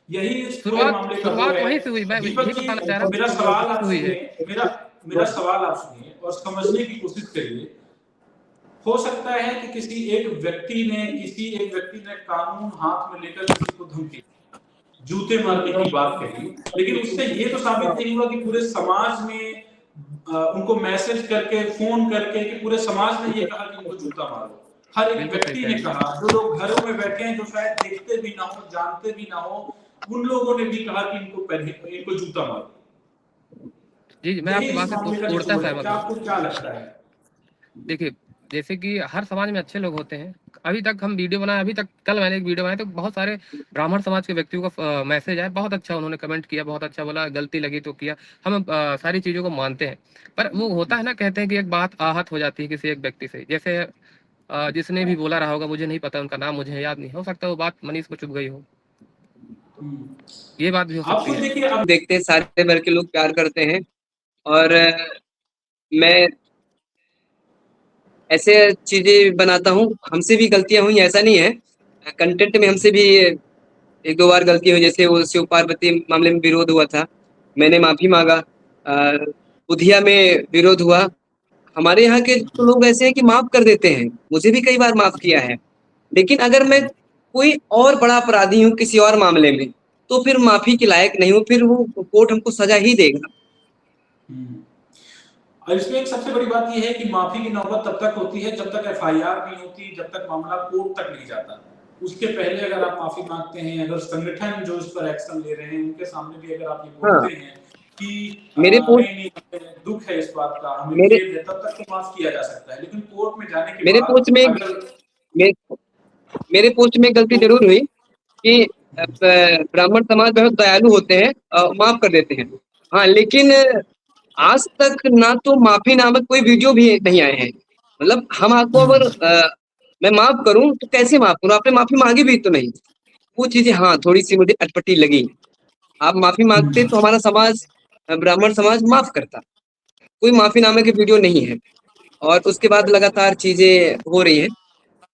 यही इस पूरे मामले का वो शुरुआत है। वहीं से हुई, मैं दीपक यही जी, बताना चाह रहा हूँ। मेरा सवाल आप हुई है। सुनिए, मेरा सवाल आप सुनिए और समझने की कोशिश करिए। हो सकता है कि किसी एक व्यक्ति ने कानून हाथ में लेकर किसी को धमकी, जूते मारने की बात कही, लेकिन उससे ये तो साबित नहीं हुआ कि पूरे समाज में उनको मैसेज करके, फोन करके, कि पूरे समाज ने ये कहा कि उनको जूता मारो। हर एक व्यक्ति ने कहा, जो लोग घरों में बैठे हैं, जो शायद देखते भी ना हो, जानते भी ना हो, उन लोगों ने भी कहा कि इनको जूता मारो। जी, मैं आपकी बात से पूर्णतः सहमत हूँ। आपको क्या लगता है? देखिए, जैसे कि हर समाज में अच्छे लोग होते हैं। अभी तक हम वीडियो बनाए, अभी तक कल मैंने एक वीडियो बनाया तो बहुत सारे ब्राह्मण समाज के व्यक्तियों का मैसेज आया, बहुत अच्छा उन्होंने कमेंट किया, बहुत अच्छा बोला, गलती लगी तो किया। हम सारी चीज़ों को मानते हैं, पर वो होता है ना, कहते हैं कि एक बात आहत हो जाती है किसी एक व्यक्ति से। जैसे जिसने भी बोला रहा होगा, मुझे नहीं पता उनका नाम, मुझे याद नहीं, हो सकता है वो बात मनीष को चुभ गई हो, ये बात भी हो सकती है। देखिए, अब देखते हैं सारे वर्ग के लोग प्यार करते हैं, और मैं ऐसे चीजें बनाता हूँ, हमसे भी गलतियां हुई, ऐसा नहीं है। कंटेंट में हमसे भी एक दो बार गलती हुई, जैसे वो शिव पार्वती मामले में विरोध हुआ था, मैंने माफी मांगा। बुधिया में विरोध हुआ। हमारे यहाँ के तो लोग ऐसे हैं कि माफ कर देते हैं, मुझे भी कई बार माफ किया है। लेकिन अगर मैं कोई और बड़ा अपराधी हूँ किसी और मामले में, तो फिर माफी के लायक नहीं हूँ, फिर वो कोर्ट हमको सजा ही देगा। और इसमें एक सबसे बड़ी बात यह है कि माफी की नौबत तब तक होती है जब तक FIR नहीं होती, जब तक मामला कोर्ट तक नहीं जाता। उसके पहले अगर आप माफी मांगते हैं, अगर संगठन जो इस पर एक्शन ले रहे हैं उनके सामने भी अगर आप ये बोलते हैं कि मेरे पोस्ट नहीं, दुख है इस बात का, हमें मेरे खेद है, तब तक तो माफ किया जा सकता है। लेकिन कोर्ट में जाने के मेरे बाद पोस्ट में मे, मेरे पोस्ट में गलती जरूर हुई कि ब्राह्मण समाज बहुत दयालु होते हैं, माफ कर देते हैं। हाँ, लेकिन आज तक ना तो माफी नामक कोई वीडियो भी नहीं आए हैं। मतलब हम आपको अगर मैं माफ करूं तो कैसे माफ करूं, आपने माफी मांगी भी तो नहीं। वो चीजें हाँ थोड़ी सी मुझे अटपटी लगी। आप माफी मांगते तो हमारा समाज, ब्राह्मण समाज माफ करता। कोई माफीनामे की वीडियो नहीं है, और उसके बाद लगातार चीजें हो रही हैं।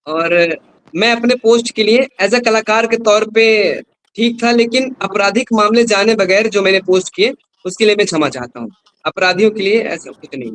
और मैं अपने पोस्ट के लिए एज अ कलाकार के तौर पे ठीक था, लेकिन आपराधिक मामले जाने बगैर जो मैंने पोस्ट किए उसके लिए मैं क्षमा चाहता हूँ। अपराधियों के लिए ऐसा कुछ नहीं।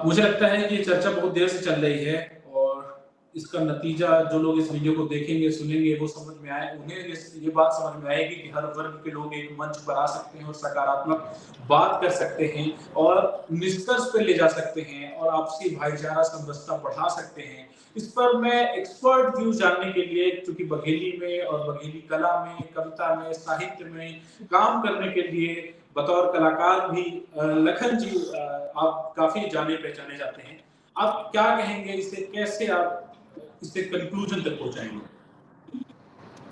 मुझे लगता है कि चर्चा बहुत देर से चल रही है और इसका नतीजा जो लोग इस वीडियो को देखेंगे, सुनेंगे, वो समझ में आए, उन्हें ये बात समझ में आएगी कि हर वर्ग के लोग एक मंच पर आ सकते हैं और सकारात्मक बात कर सकते हैं और निष्कर्ष पे ले जा सकते हैं और आपसी भाईचारा समरसता बढ़ा सकते हैं। इस पर मैं एक्सपर्ट व्यूज जानने के लिए, क्योंकि बघेली में और बघेली कला में, कविता में, साहित्य में काम करने के लिए बतौर कलाकार भी लखन जी आप काफी जाने पहचाने जाते हैं। आप क्या कहेंगे इसे, कैसे आप इसे कंक्लूजन तक पहुंचाएंगे?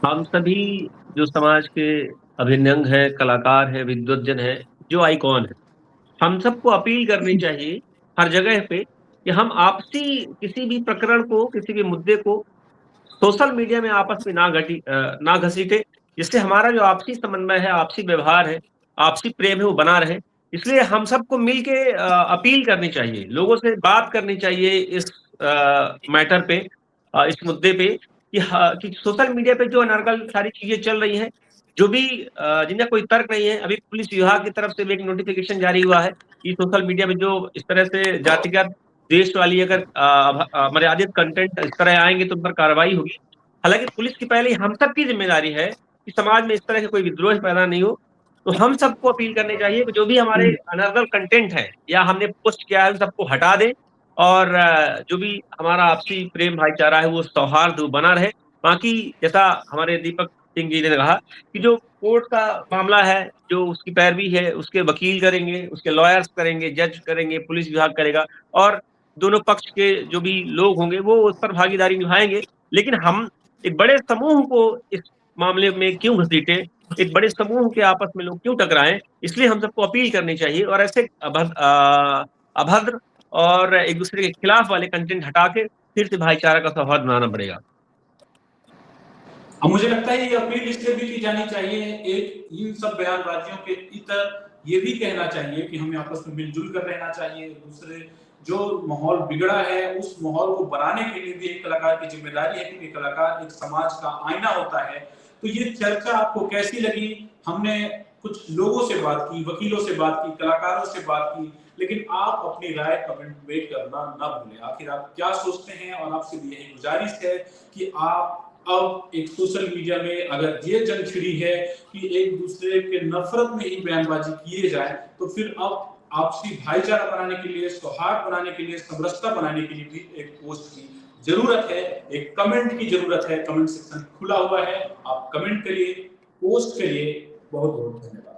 हम सभी जो समाज के अभिन्न अंग है, कलाकार है, विद्वज्जन है, जो आइकॉन है, हम सबको अपील करनी चाहिए हर जगह पे कि हम आपसी किसी भी प्रकरण को, किसी भी मुद्दे को सोशल मीडिया में आपस में ना घसीटे, जिससे हमारा जो आपसी समन्वय है, आपसी व्यवहार है, आपसी प्रेम है, वो बना रहे। इसलिए हम सबको मिलके अपील करनी चाहिए, लोगों से बात करनी चाहिए इस मैटर पे, इस मुद्दे पे कि सोशल मीडिया पे जो अनर्गल सारी चीजें चल रही हैं, जो भी जिनका कोई तर्क नहीं है। अभी पुलिस विभाग की तरफ से भी एक नोटिफिकेशन जारी हुआ है कि सोशल मीडिया में जो इस तरह से जातिगत देश वाली अगर मर्यादित कंटेंट इस तरह आएंगे तो उन पर कार्रवाई होगी। हालांकि पुलिस की पहले हम सबकी जिम्मेदारी है कि समाज में इस तरह के कोई विद्रोह पैदा नहीं हो। तो हम सबको अपील करनी चाहिए कि जो भी हमारे अनर्गल कंटेंट है या हमने पोस्ट किया है उन सबको हटा दें, और जो भी हमारा आपसी प्रेम भाईचारा है वो सौहार्द बना रहे। बाकी जैसा हमारे दीपक सिंह जी ने कहा कि जो कोर्ट का मामला है, जो उसकी पैरवी है, उसके वकील करेंगे, उसके लॉयर्स करेंगे, जज करेंगे, पुलिस विभाग करेगा, और दोनों पक्ष के जो भी लोग होंगे वो उस पर भागीदारी निभाएंगे। लेकिन हम एक बड़े समूह को इस मामले में क्यों घसीटे, एक बड़े समूह के आपस में लोग क्यों टकराएं? इसलिए हम सबको अपील करनी चाहिए और ऐसे अभद्र और एक दूसरे के खिलाफ वाले कंटेंट हटा के फिर से भाईचारा का सौहार्द बनाना पड़ेगा। अब मुझे लगता है ये अपील इसलिए भी की जानी चाहिए, एक इन सब बयानबाजियों के इतर ये भी कहना चाहिए कि हमें आपस में मिलजुल कर रहना चाहिए। दूसरे जो माहौल बिगड़ा है उस माहौल को बनाने के लिए भी एक कलाकार की जिम्मेदारी है, क्योंकि कलाकार एक समाज का आईना होता है। तो ये चर्चा आपको कैसी लगी? हमने कुछ लोगों से बात की, वकीलों से बात की, कलाकारों से बात की, लेकिन आप अपनी राय कमेंट में करना ना भूलें। आखिर आप क्या सोचते हैं? और आपसे भी यही गुजारिश है कि आप अब एक सोशल मीडिया में अगर ये जंग छिड़ी है कि एक दूसरे के नफरत में ही बयानबाजी किए जाए, तो फिर अब आपसी भाईचारा बनाने के लिए, सौहार्द बनाने के लिए, समरसता बनाने के लिए भी एक पोस्ट की जरूरत है, एक कमेंट की जरूरत है। कमेंट सेक्शन खुला हुआ है, आप कमेंट करिए, पोस्ट करिए। बहुत बहुत धन्यवाद।